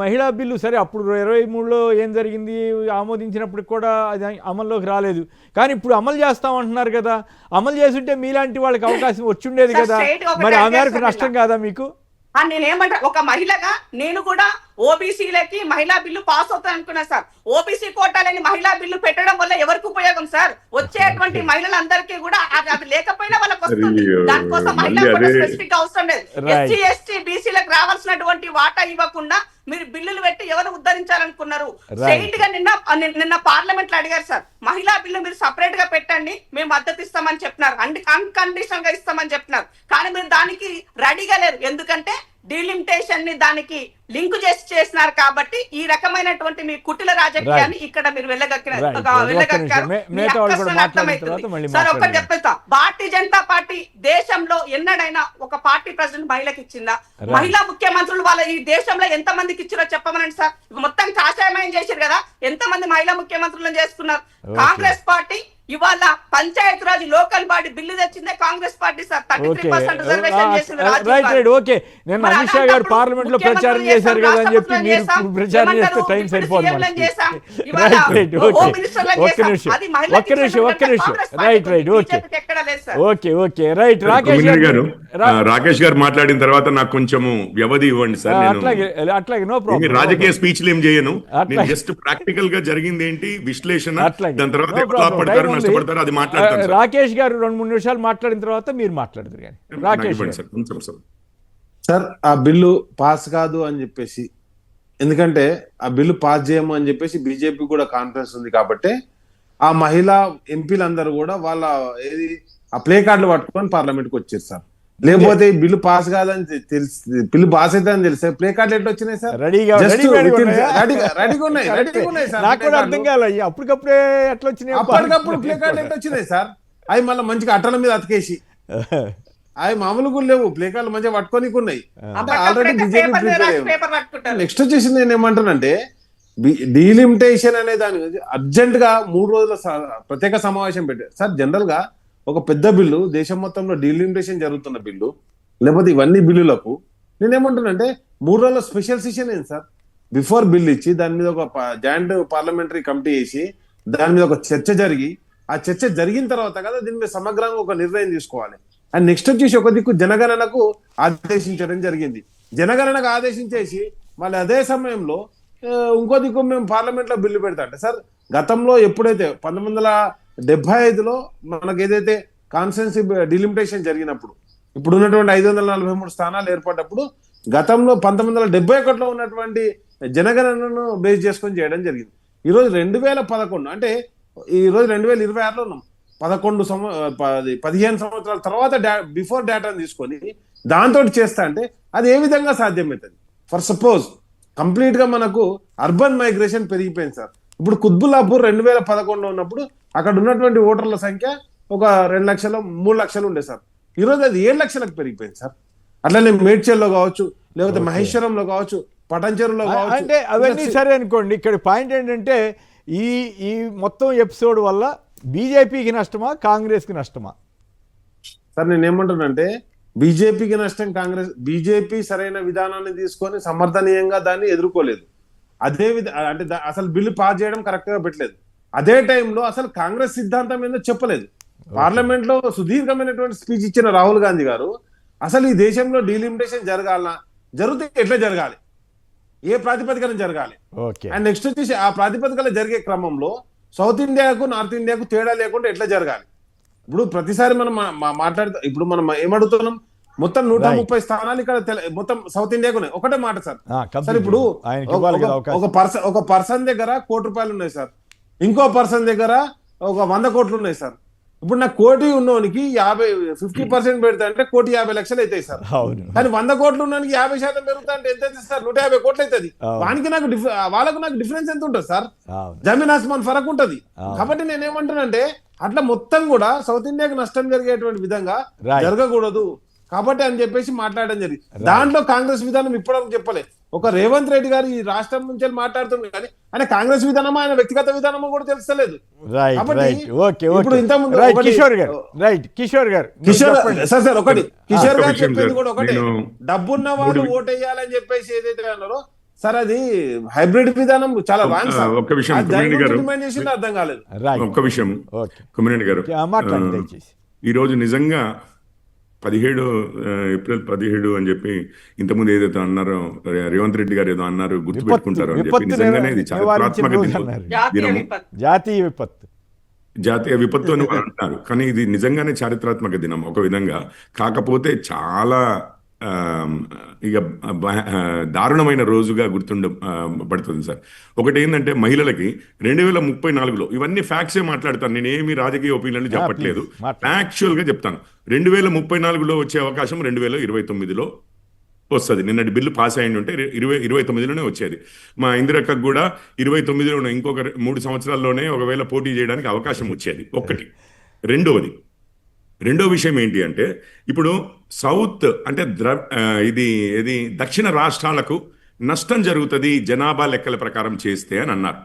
మహిళా బిల్లు సరే అప్పుడు 23లో ఏం జరిగింది, ఆమోదించినప్పుడు కూడా అది అమల్లోకి రాలేదు. కానీ ఇప్పుడు అమలు చేస్తామంటున్నారు కదా, అమలు చేస్తుంటే మీలాంటి వాళ్ళకి అవకాశం వచ్చుండేది కదా, మరి ఆ మేరకు నష్టం కాదా మీకు? నేనేమంటా, ఒక మహిళగా నేను కూడా ఓబీసీలకి మహిళా బిల్లు పాస్ అవుతాను అనుకున్నా సార్. ఓబీసీ కోటాలని మహిళా బిల్లు పెట్టడం వల్ల ఎవరికి ఉపయోగం సార్? వచ్చేటువంటి మహిళలందరికీ కూడా అది లేకపోయినా వాళ్ళకి వస్తుంది. దానికోసం మహిళా కోటా స్పెసిఫిక్ అవసరం లేదు. ఎస్సీ ఎస్టీ బీసీలకు రావాల్సినటువంటి వాటా ఇవ్వకుండా మీరు బిల్లులు పెట్టి ఎవరు ఉద్ధరించాలనుకున్నారు? స్ట్రైట్ గా నిన్న పార్లమెంట్ లో అడిగారు సార్, మహిళా బిల్లు మీరు సపరేట్ గా పెట్టండి, మేము మద్దతు ఇస్తామని చెప్పినారు, అన్కండిషనల్ గా ఇస్తామని చెప్పినారు. కానీ మీరు దానికి రెడీగా లేరు. ఎందుకంటే డీలిమిటేషన్ ని దానికి లింక్ చేసినారు కాబట్టి ఈ రకమైనటువంటి మీ కుటిల రాజకీయాన్ని ఇక్కడ మీరు సార్. ఒక్కటి చెప్తా, భారతీయ జనతా పార్టీ దేశంలో ఎన్నడైనా ఒక పార్టీ ప్రెసిడెంట్ మహిళకి ఇచ్చిందా? మహిళా ముఖ్యమంత్రులు వాళ్ళ ఈ దేశంలో ఎంత మందికి ఇచ్చిరో చెప్పమనండి సార్. మొత్తం కాషాయమయం చేశారు కదా, ఎంత మంది మహిళా ముఖ్యమంత్రులను చేసుకున్నారు? కాంగ్రెస్ పార్టీ ఇవాళ panchayati raj local body bill తెచ్చిందే కాంగ్రెస్ పార్టీ సార్. 33% రిజర్వేషన్ చేసింది. ఓకే, నేను అమిత్ షా గారు పార్లమెంట్ లో ప్రచారం చేశారు కదా అని చెప్పి మీరు ప్రచారం చేస్తే టైం సరిపోదు. రాకేష్ గారు మాట్లాడిన తర్వాత నాకు కొంచెము వ్యవధి ఇవ్వండి సార్. అట్లాగే నో ప్రాబ్లం. రాజకీయ స్పీచ్లు ఏం చేయను, నేను జస్ట్ ప్రాక్టికల్ గా జరిగింది ఏంటి విశ్లేషణ, దాని తర్వాత నష్టపడతారు అది మాట్లాడతారు. రాకేష్ గారు 2-3 నిమిషాలు మాట్లాడిన తర్వాత మీరు మాట్లాడతారు. కానీ రాకేష్ సార్, ఆ బిల్లు పాస్ కాదు అని చెప్పేసి, ఎందుకంటే ఆ బిల్లు పాస్ చేయము అని చెప్పేసి బీజేపీ కూడా కాన్ఫిడెన్స్ ఉంది కాబట్టి ఆ మహిళా ఎంపీలందరూ కూడా వాళ్ళ ఏది ఆ ప్లే కార్డులు పట్టుకొని పార్లమెంట్ కి వచ్చారు సార్. లేకపోతే ఈ బిల్లు పాస్ కాదని తెలిసి, బిల్లు పాస్ అయితే అని తెలిస్తే ప్లే కార్డులు ఎట్లా వచ్చినాయి సార్? రెడీగా ఉన్నాయి సార్. నాకు కూడా అర్థం కాలేదు అప్పటికప్పుడే ఎట్లా వచ్చినాయి, అప్పటికప్పుడు ప్లే కార్డులు ఎట్లా వచ్చినాయి సార్? అవి మళ్ళీ మంచిగా అట్టల మీద అతికేసి అవి మామూలుగా లేవు, ప్లే కార్డులు మంచిగా పట్టుకోనికి ఉన్నాయి. అంటే ఆల్రెడీ బీజేపీ ప్రిపేర్. నెక్స్ట్ వచ్చేసి నేను ఏమంటానంటే డీలిమిటేషన్ అనే దాని అర్జెంట్ గా 3 రోజుల ప్రత్యేక సమావేశం పెట్టారు సార్. జనరల్ గా ఒక పెద్ద బిల్లు, దేశం మొత్తంలో డీలిమిటేషన్ జరుగుతున్న బిల్లు, లేకపోతే ఇవన్నీ బిల్లులకు నేనేమంటానంటే 3 రోజుల స్పెషల్ సెషన్ ఏంటి సార్? బిఫోర్ బిల్ ఇచ్చి దాని మీద ఒక జాయింట్ పార్లమెంటరీ కమిటీ వేసి దాని మీద ఒక చర్చ జరిగి, ఆ చర్చ జరిగిన తర్వాత కదా దీని మీద సమగ్రంగా ఒక నిర్ణయం తీసుకోవాలి. అండ్ నెక్స్ట్ వచ్చేసి ఒక దిక్కు జనగణనకు ఆదేశించడం జరిగింది. జనగణనకు ఆదేశించేసి మళ్ళీ అదే సమయంలో ఇంకో దిక్కు మేము పార్లమెంట్ లో బిల్లు పెడతా అంటే సార్, గతంలో ఎప్పుడైతే 1975లో మనకు ఏదైతే కాన్స్టిట్యుయెన్సీ డిలిమిటేషన్ జరిగినప్పుడు, ఇప్పుడు ఉన్నటువంటి 543 స్థానాలు ఏర్పడ్డప్పుడు గతంలో 1971లో ఉన్నటువంటి జనగణనను బేస్ చేసుకొని చేయడం జరిగింది. ఈరోజు 2011 అంటే ఈరోజు 2026లో ఉన్నాం. 15 సంవత్సరాల తర్వాత బిఫోర్ డేటాను తీసుకొని దాంతో చేస్తా అంటే అది ఏ విధంగా సాధ్యమవుతుంది? ఫర్ సపోజ్ కంప్లీట్ గా మనకు అర్బన్ మైగ్రేషన్ పెరిగిపోయింది సార్. ఇప్పుడు కుత్బుల్లాపూర్ 2011లో ఉన్నప్పుడు అక్కడ ఉన్నటువంటి ఓటర్ల సంఖ్య ఒక 2 లక్షలు 3 లక్షలు ఉండే సార్. ఈరోజు అది 7 లక్షలకు పెరిగిపోయింది సార్. అట్లనే మేడ్చల్లో కావచ్చు, లేకపోతే మహేశ్వరంలో కావచ్చు, పటంచెరులో కావచ్చు. అంటే అవన్నీ సరే అనుకోండి. ఇక్కడ పాయింట్ ఏంటంటే ఈ మొత్తం ఎపిసోడ్ వల్ల బీజేపీకి నష్టమా, కాంగ్రెస్కి నష్టమా? సార్ నేను ఏమంటున్నానంటే బీజేపీకి నష్టం, కాంగ్రెస్ బీజేపీ సరైన విధానాన్ని తీసుకొని సమర్థనీయంగా దాన్ని ఎదుర్కోలేదు. అదే అంటే అసలు బిల్లు పాస్ చేయడం కరెక్ట్ గా పెట్టలేదు. అదే టైంలో అసలు కాంగ్రెస్ సిద్ధాంతం ఏందో చెప్పలేదు. పార్లమెంట్ లో సుదీర్ఘమైనటువంటి స్పీచ్ ఇచ్చిన రాహుల్ గాంధీ గారు అసలు ఈ దేశంలో డీలిమిటేషన్ జరగాలనా, జరిగితే ఎట్లా జరగాలి, ఏ ప్రాతిపదికన జరగాలి. ఓకే. అండ్ నెక్స్ట్ వచ్చేసి ఆ ప్రాతిపదికన జరిగే క్రమంలో సౌత్ ఇండియాకు నార్త్ ఇండియాకు తేడా లేకుండా ఎట్లా జరగాలి. ఇప్పుడు ప్రతిసారి మనం మాట్లాడుతాం, ఇప్పుడు మనం ఏమడుగుతున్నాం, మొత్తం 130 స్థానాలు ఇక్కడ మొత్తం సౌత్ ఇండియాకు ఉన్నాయి. ఒకటే మాట సార్, సార్ ఇప్పుడు ఒక పర్సన్ దగ్గర ₹1,00,00,000 ఉన్నాయి సార్, ఇంకో పర్సన్ దగ్గర ఒక 100 కోట్లు ఉన్నాయి సార్. ఇప్పుడు నాకు 1 కోటి ఉన్నోనికి 50% పెడతా అంటే 1,50,00,000 అవుతాయి సార్. కానీ 100 కోట్లు ఉన్నోనికి 50% పెరుగుతా అంటే ఎంత అవుతుంది సార్? 150 కోట్లు అవుతుంది. వానికి వాళ్ళకు నాకు డిఫరెన్స్ ఎంత ఉంటుంది సార్? జమీన్ ఆస్మాన్ ఫరక్ ఉంటది. కాబట్టి నేనేమంటానంటే అట్లా మొత్తం కూడా సౌత్ ఇండియాకి నష్టం జరిగేటువంటి విధంగా జరగకూడదు కాబట్టి అని చెప్పేసి మాట్లాడడం జరిగింది. దాంట్లో కాంగ్రెస్ విధానం ఇప్పటివరకు చెప్పలే. ఒక రేవంత్ రెడ్డి గారు ఈ రాష్ట్రం నుంచి మాట్లాడుతున్నారు కానీ ఆయన కాంగ్రెస్ విధానమా ఆయన వ్యక్తిగత విధానమో కూడా తెలుస్తలేదు. ఇప్పుడు ఇంతకుముందు కిషోర్ గారు సార్ ఒకటి కిషోర్ గారు చెప్పేది కూడా ఒకటే, డబ్బున్న వాళ్ళు ఓటేయాలని చెప్పేసి ఏదైతే అన్నారో సార్ అది హైబ్రిడ్ విధానం చాలా రాంగ్ సార్. ఒక్క విషయం అర్థం కాలేదు. ఒక్క విషయం కొమ్మినేని గారు, ఈ రోజు నిజంగా 17 ఏప్రిల్ 17 అని చెప్పి ఇంతకుముందు ఏదైతే అన్నారో రేవంత్ రెడ్డి గారు ఏదో అన్నారు గుర్తుపెట్టుకుంటారు అని చెప్పి, నిజంగానే ఇది చారిత్రాత్మక దినం, జాతీయ విపత్తు అని అంటున్నారు. కానీ ఇది నిజంగానే చారిత్రాత్మక దినం ఒక విధంగా. కాకపోతే చాలా ఇక దారుణమైన రోజుగా పడుతుంది సార్. ఒకటి ఏంటంటే మహిళలకి 2034లో, ఇవన్నీ ఫ్యాక్ట్సే మాట్లాడతాను, నేనేమి రాజకీయ ఒపీనియన్లు చెప్పట్లేదు, యాక్చువల్గా చెప్తాను. 2034లో వచ్చే అవకాశం 2029లో వస్తుంది. నిన్నటి బిల్లు పాస్ అయ్యి ఉంటే 2029లోనే వచ్చేది. మా ఇందిరక్కకు కూడా 29లోనే, ఇంకొక 3 సంవత్సరాల్లోనే ఒకవేళ పోటీ చేయడానికి అవకాశం వచ్చేది. ఒకటి. రెండో విషయం ఏంటి అంటే, ఇప్పుడు సౌత్ అంటే ఇది దక్షిణ రాష్ట్రాలకు నష్టం జరుగుతుంది జనాభా లెక్కల ప్రకారం చేస్తే అని అన్నారు.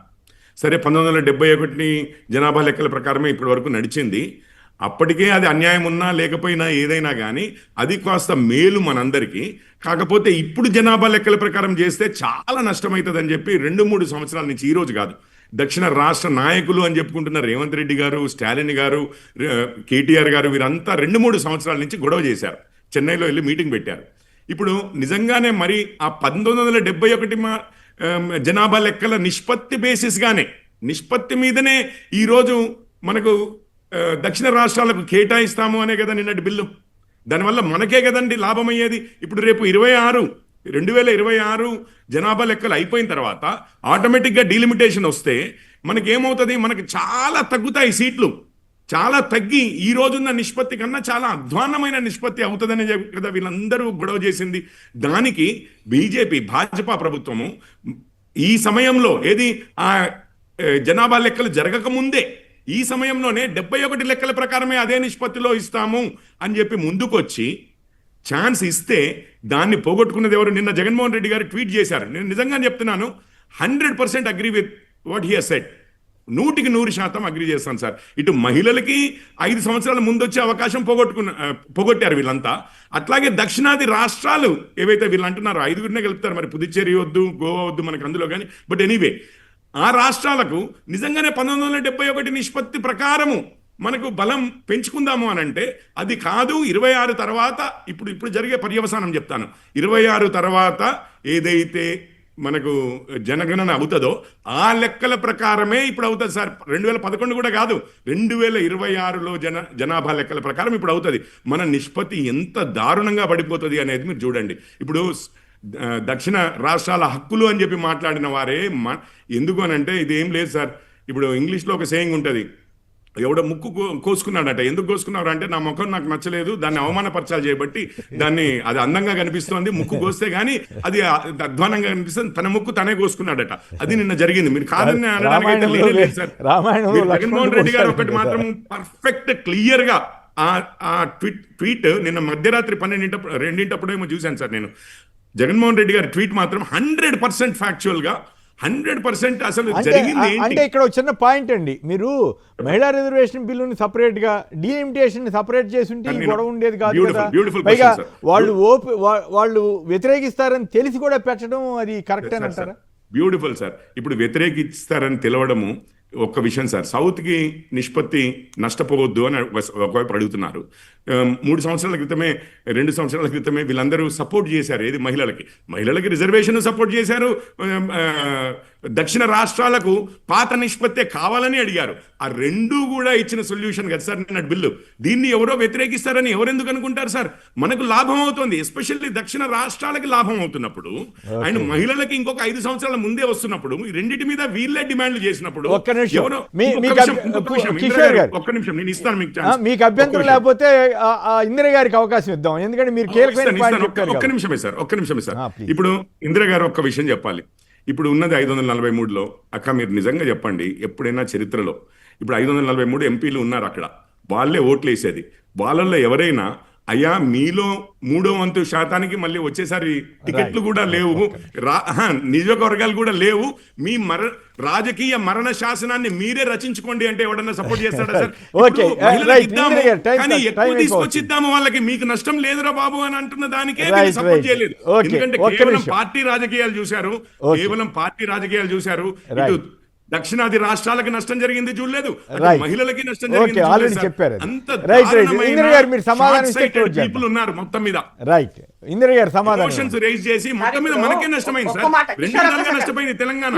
సరే, 1971 జనాభా లెక్కల ప్రకారమే ఇప్పటి వరకు నడిచింది. అప్పటికే అది అన్యాయం ఉన్నా లేకపోయినా ఏదైనా కానీ అది కాస్త మేలు మనందరికీ. కాకపోతే ఇప్పుడు జనాభా లెక్కల ప్రకారం చేస్తే చాలా నష్టమవుతుందని చెప్పి 2-3 సంవత్సరాల నుంచి, ఈ రోజు కాదు, దక్షిణ రాష్ట్ర నాయకులు అని చెప్పుకుంటున్న రేవంత్ రెడ్డి గారు, స్టాలిన్ గారు, కేటీఆర్ గారు, వీరంతా 2-3 సంవత్సరాల నుంచి గొడవ చేశారు. చెన్నైలో వెళ్ళి మీటింగ్ పెట్టారు. ఇప్పుడు నిజంగానే మరి ఆ 1971 జనాభా లెక్కల నిష్పత్తి మీదనే ఈరోజు మనకు దక్షిణ రాష్ట్రాలకు కేటాయిస్తాము అనే కదా నిన్నటి బిల్లు. దానివల్ల మనకే కదండి లాభం అయ్యేది. ఇప్పుడు రేపు 2026 జనాభా లెక్కలు అయిపోయిన తర్వాత ఆటోమేటిక్గా డీలిమిటేషన్ వస్తే మనకేమవుతుంది, మనకి చాలా తగ్గుతాయి సీట్లు, చాలా తగ్గి ఈ రోజున్న నిష్పత్తి కన్నా చాలా అధ్వాన్నమైన నిష్పత్తి అవుతుందని కదా వీళ్ళందరూ గొడవ చేసింది. దానికి భాజపా ప్రభుత్వము ఈ సమయంలో ఆ జనాభా లెక్కలు జరగకముందే ఈ సమయంలోనే 71 లెక్కల ప్రకారమే అదే నిష్పత్తిలో ఇస్తాము అని చెప్పి ముందుకొచ్చి ఛాన్స్ ఇస్తే దాన్ని పోగొట్టుకున్నది ఎవరు? నిన్న జగన్మోహన్ రెడ్డి గారు ట్వీట్ చేశారు. నేను నిజంగా చెప్తున్నాను, 100% agree with what he has said. 100% agree చేస్తాను సార్. ఇటు మహిళలకి 5 సంవత్సరాల ముందు వచ్చే అవకాశం పోగొట్టారు వీళ్ళంతా. అట్లాగే దక్షిణాది రాష్ట్రాలు ఏవైతే వీళ్ళు అంటున్నారో 5గురినే కలుపుతారు, మరి పుదుచ్చేరి వద్దు, గోవా వద్దు మనకు అందులో కానీ, బట్ ఎనీవే ఆ రాష్ట్రాలకు నిజంగానే 1971 నిష్పత్తి ప్రకారము మనకు బలం పెంచుకుందాము అని అంటే అది కాదు. 26 తర్వాత ఇప్పుడు జరిగే పర్యవసానం చెప్తాను. 26 తర్వాత ఏదైతే మనకు జనగణన అవుతుందో ఆ లెక్కల ప్రకారమే ఇప్పుడు అవుతుంది సార్. 2011 కూడా కాదు, 2026లో జనాభా లెక్కల ప్రకారం ఇప్పుడు అవుతుంది. మన నిష్పత్తి ఎంత దారుణంగా పడిపోతుంది అనేది మీరు చూడండి. ఇప్పుడు దక్షిణ రాష్ట్రాల హక్కులు అని చెప్పి మాట్లాడిన వారే ఎందుకు అని అంటే ఇది ఏం లేదు సార్. ఇప్పుడు ఇంగ్లీష్లో ఒక సేయింగ్ ఉంటుంది, ఎవడో ముక్కు కోసుకున్నాడట. ఎందుకు కోసుకున్నాడు అంటే, నా ముఖం నాకు నచ్చలేదు, దాన్ని అవమానపరచాలి చేయబట్టి అది అందంగా కనిపిస్తోంది, ముక్కు కోస్తే గానీ అది అధ్వానంగా కనిపిస్తుంది, తన ముక్కు తనే కోసుకున్నాడట. అది నిన్న జరిగింది. మీరు కాదని అనడానికి అయితే లేదు సార్. జగన్మోహన్ రెడ్డి గారు ఒకటి మాత్రం పర్ఫెక్ట్ క్లియర్ గా ఆ ట్వీట్ నిన్న మధ్యరాత్రి 12 ఏమో చూశాను సార్ నేను. జగన్మోహన్ రెడ్డి గారి ట్వీట్ మాత్రం 100% ఫ్యాక్చువల్ గా 100% అసలు జరిగింది. అంటే ఇక్కడ ఒక చిన్న పాయింట్ అండి, మీరు మహిళా రిజర్వేషన్ బిల్లుని సపరేట్ గా డీలిమిటేషన్ సపరేట్ చేసి ఉంటే గొడవ ఉండేది కాదు కదా. పైగా వాళ్ళు వ్యతిరేకిస్తారని తెలిసి కూడా పెట్టడం అది కరెక్ట్ అని అంటారా? Beautiful sir. ఇప్పుడు వ్యతిరేకిస్తారని తెలవడము ఒక్క విషయం సార్, సౌత్కి నిష్పత్తి నష్టపోవద్దు అని ఒకవైపు అడుగుతున్నారు. 3 సంవత్సరాల క్రితమే 2 సంవత్సరాల క్రితమే వీళ్ళందరూ సపోర్ట్ చేశారు. ఏది మహిళలకి రిజర్వేషన్ సపోర్ట్ చేశారు. దక్షిణ రాష్ట్రాలకు పాత నిష్పత్తే కావాలని అడిగారు. ఆ రెండూ కూడా ఇచ్చిన సొల్యూషన్ కదా సార్ నిన్న బిల్లు. దీన్ని ఎవరో వ్యతిరేకిస్తారని ఎవరెందుకు అనుకుంటారు సార్? మనకు లాభం అవుతుంది, ఎస్పెషల్లీ దక్షిణ రాష్ట్రాలకి లాభం అవుతున్నప్పుడు, అండ్ మహిళలకి ఇంకొక 5 సంవత్సరాల ముందే వస్తున్నప్పుడు, ఈ రెండింటి మీద వీళ్ళే డిమాండ్లు చేసినప్పుడు ఎవరో ఒక్క నిమిషం నేను ఇస్తాను మీకు అభ్యంతరం లేకపోతే ఇందిర గారికి అవకాశం ఇద్దాం, ఎందుకంటే మీరు ఒక్క నిమిషమే సార్. ఇప్పుడు ఇందిర గారు ఒక్క విషయం చెప్పాలి. ఇప్పుడు ఉన్నది 543లో. అక్క మీరు నిజంగా చెప్పండి, ఎప్పుడైనా చరిత్రలో ఇప్పుడు 543 ఎంపీలు ఉన్నారు అక్కడ, వాళ్ళే ఓట్లు వేసేది. వాళ్ళల్లో ఎవరైనా అయ్యా మీలో 3% మళ్ళీ వచ్చేసారి టికెట్లు కూడా లేవు, నియోజకవర్గాలు కూడా లేవు, మీ రాజకీయ మరణ శాసనాన్ని మీరే రచించుకోండి అంటే ఎవడన్నా సపోర్ట్ చేస్తాడా సార్? కానీ ఎక్కువ తీసుకొచ్చిద్దాము వాళ్ళకి, మీకు నష్టం లేదురా బాబు అని అంటున్న దానికే సపోర్ట్ చేయలేదు. ఎందుకంటే కేవలం పార్టీ రాజకీయాలు చూశారు. ఇటు దక్షిణాది రాష్ట్రాలకి నష్టం జరిగింది చూడలేదు, మహిళలకి నష్టం జరిగింది పీపుల్ ఉన్నారు మొత్తం మీద. ఇందిర గారు సమాధానం రైజ్ చేసి మొత్తం మీద మనకే నష్టమైంది సార్. 2 విధాలుగా నష్టపోయింది తెలంగాణ.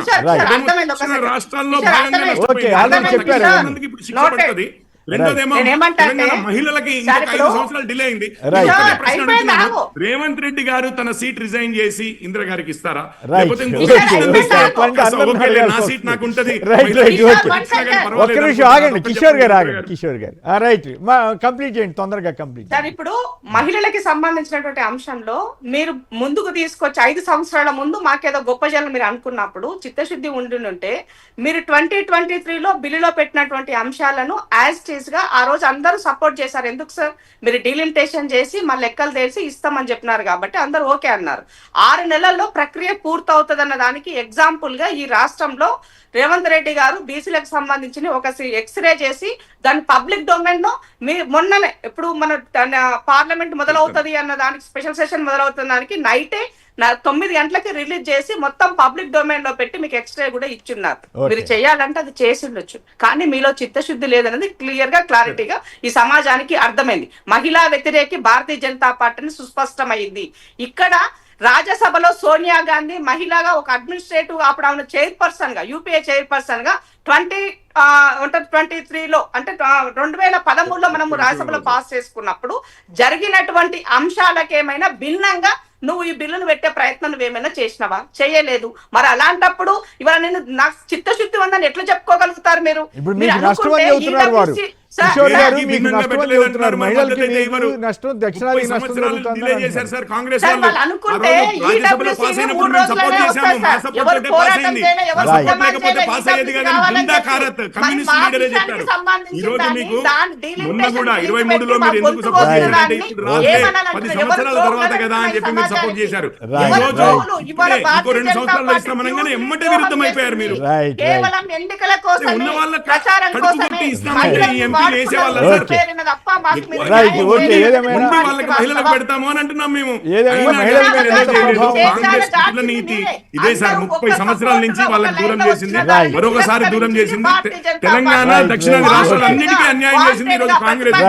రాష్ట్రాల్లో భాగంగా నష్టపోయింది. ఇప్పుడు శిక్ష పడుతుంది. రెండోదేమో మహిళలకి ఇంకొక 5 సంవత్సరాలు డిలే అయింది. రేవంత్ రెడ్డి గారు తన సీట్ రిజైన్ చేసి ఇందిర గారికి ఇస్తారా? లేకపోతే నా సీట్ నాకు ఉంటది. ఒక్క నిమిషం ఆగండి కిషోర్ గారు రైట్ కంప్లీట్ చేయండి, తొందరగా కంప్లీట్. సార్ ఇప్పుడు మహిళలకి సంబంధించినటువంటి అంశంలో మీరు ముందుకు తీసుకొచ్చి 5 సంవత్సరాల ముందు మాకేదో గొప్ప జనం మీరు అనుకున్నప్పుడు చిత్తశుద్ధి ఉంటే మీరు 2023లో బిల్లులో పెట్టినటువంటి అంశాలను యాజ్ గా ఆ రోజు అందరూ సపోర్ట్ చేశారు. ఎందుకు సార్? మీరు డీలిమిటేషన్ చేసి మా లెక్కలు తెలిసి ఇస్తామని చెప్పినారు కాబట్టి అందరూ ఓకే అన్నారు. 6 నెలల్లో ప్రక్రియ పూర్తవుతుంది అన్న దానికి ఎగ్జాంపుల్ గా ఈ రాష్ట్రంలో రేవంత్ రెడ్డి గారు బీసీలకు సంబంధించి ఒక ఎక్స్రే చేసి దాని పబ్లిక్ డొమైన్ లో మొన్ననే ఇప్పుడు మన పార్లమెంట్ మొదలవుతుంది అన్న దానికి స్పెషల్ సెషన్ మొదలవుతున్న దానికి నైటే 9 గంటలకి రిలీజ్ చేసి మొత్తం పబ్లిక్ డొమైన్ లో పెట్టి మీకు ఎక్స్ట్రా కూడా ఇచ్చున్నారు. మీరు చేయాలంటే అది చేసి ఉండొచ్చు, కానీ మీలో చిత్తశుద్ధి లేదనేది క్లియర్ గా క్లారిటీగా ఈ సమాజానికి అర్థమైంది. మహిళా వ్యతిరేకి భారతీయ జనతా పార్టీని సుస్పష్టమైంది. ఇక్కడ రాజ్యసభలో సోనియా గాంధీ మహిళగా ఒక అడ్మినిస్ట్రేటివ్ అప్పుడు ఆమె చైర్పర్సన్ గా యూపీఏ చైర్పర్సన్ గా 2023లో అంటే 2013లో మనము రాజ్యసభలో పాస్ చేసుకున్నప్పుడు జరిగినటువంటి అంశాలకేమైనా భిన్నంగా నువ్వు ఈ బిల్లును పెట్టే ప్రయత్నం నువ్వేమైనా చేసినావా? చేయలేదు. మరి అలాంటప్పుడు ఇవాళ నేను నాకు చిత్తశుద్ధి ఉందని ఎట్లా చెప్పుకోగలుగుతారు మీరు? సపోర్ట్ చేశారు. ఇంకో 2 సంవత్సరాలు ఇస్తామనగానే ఎమ్మటే విరుద్ధం అయిపోయారు మీరు. కేవలం ఎన్నికల కోసం ఉన్న వాళ్ళ ప్రచారం కోసమే ఎంపీలు వేసేవాళ్ళ వాళ్ళకి మహిళలకు పెడతాము అని అంటున్నాం మేము. కాంగ్రెస్ నీతి ఇదే సార్. 30 సంవత్సరాల నుంచి వాళ్ళకి దూరం చేసింది, మరొకసారి దూరం చేసింది. తెలంగాణ దక్షిణాది రాష్ట్రాలన్నిటికీ అన్యాయం చేసింది ఈరోజు కాంగ్రెస్.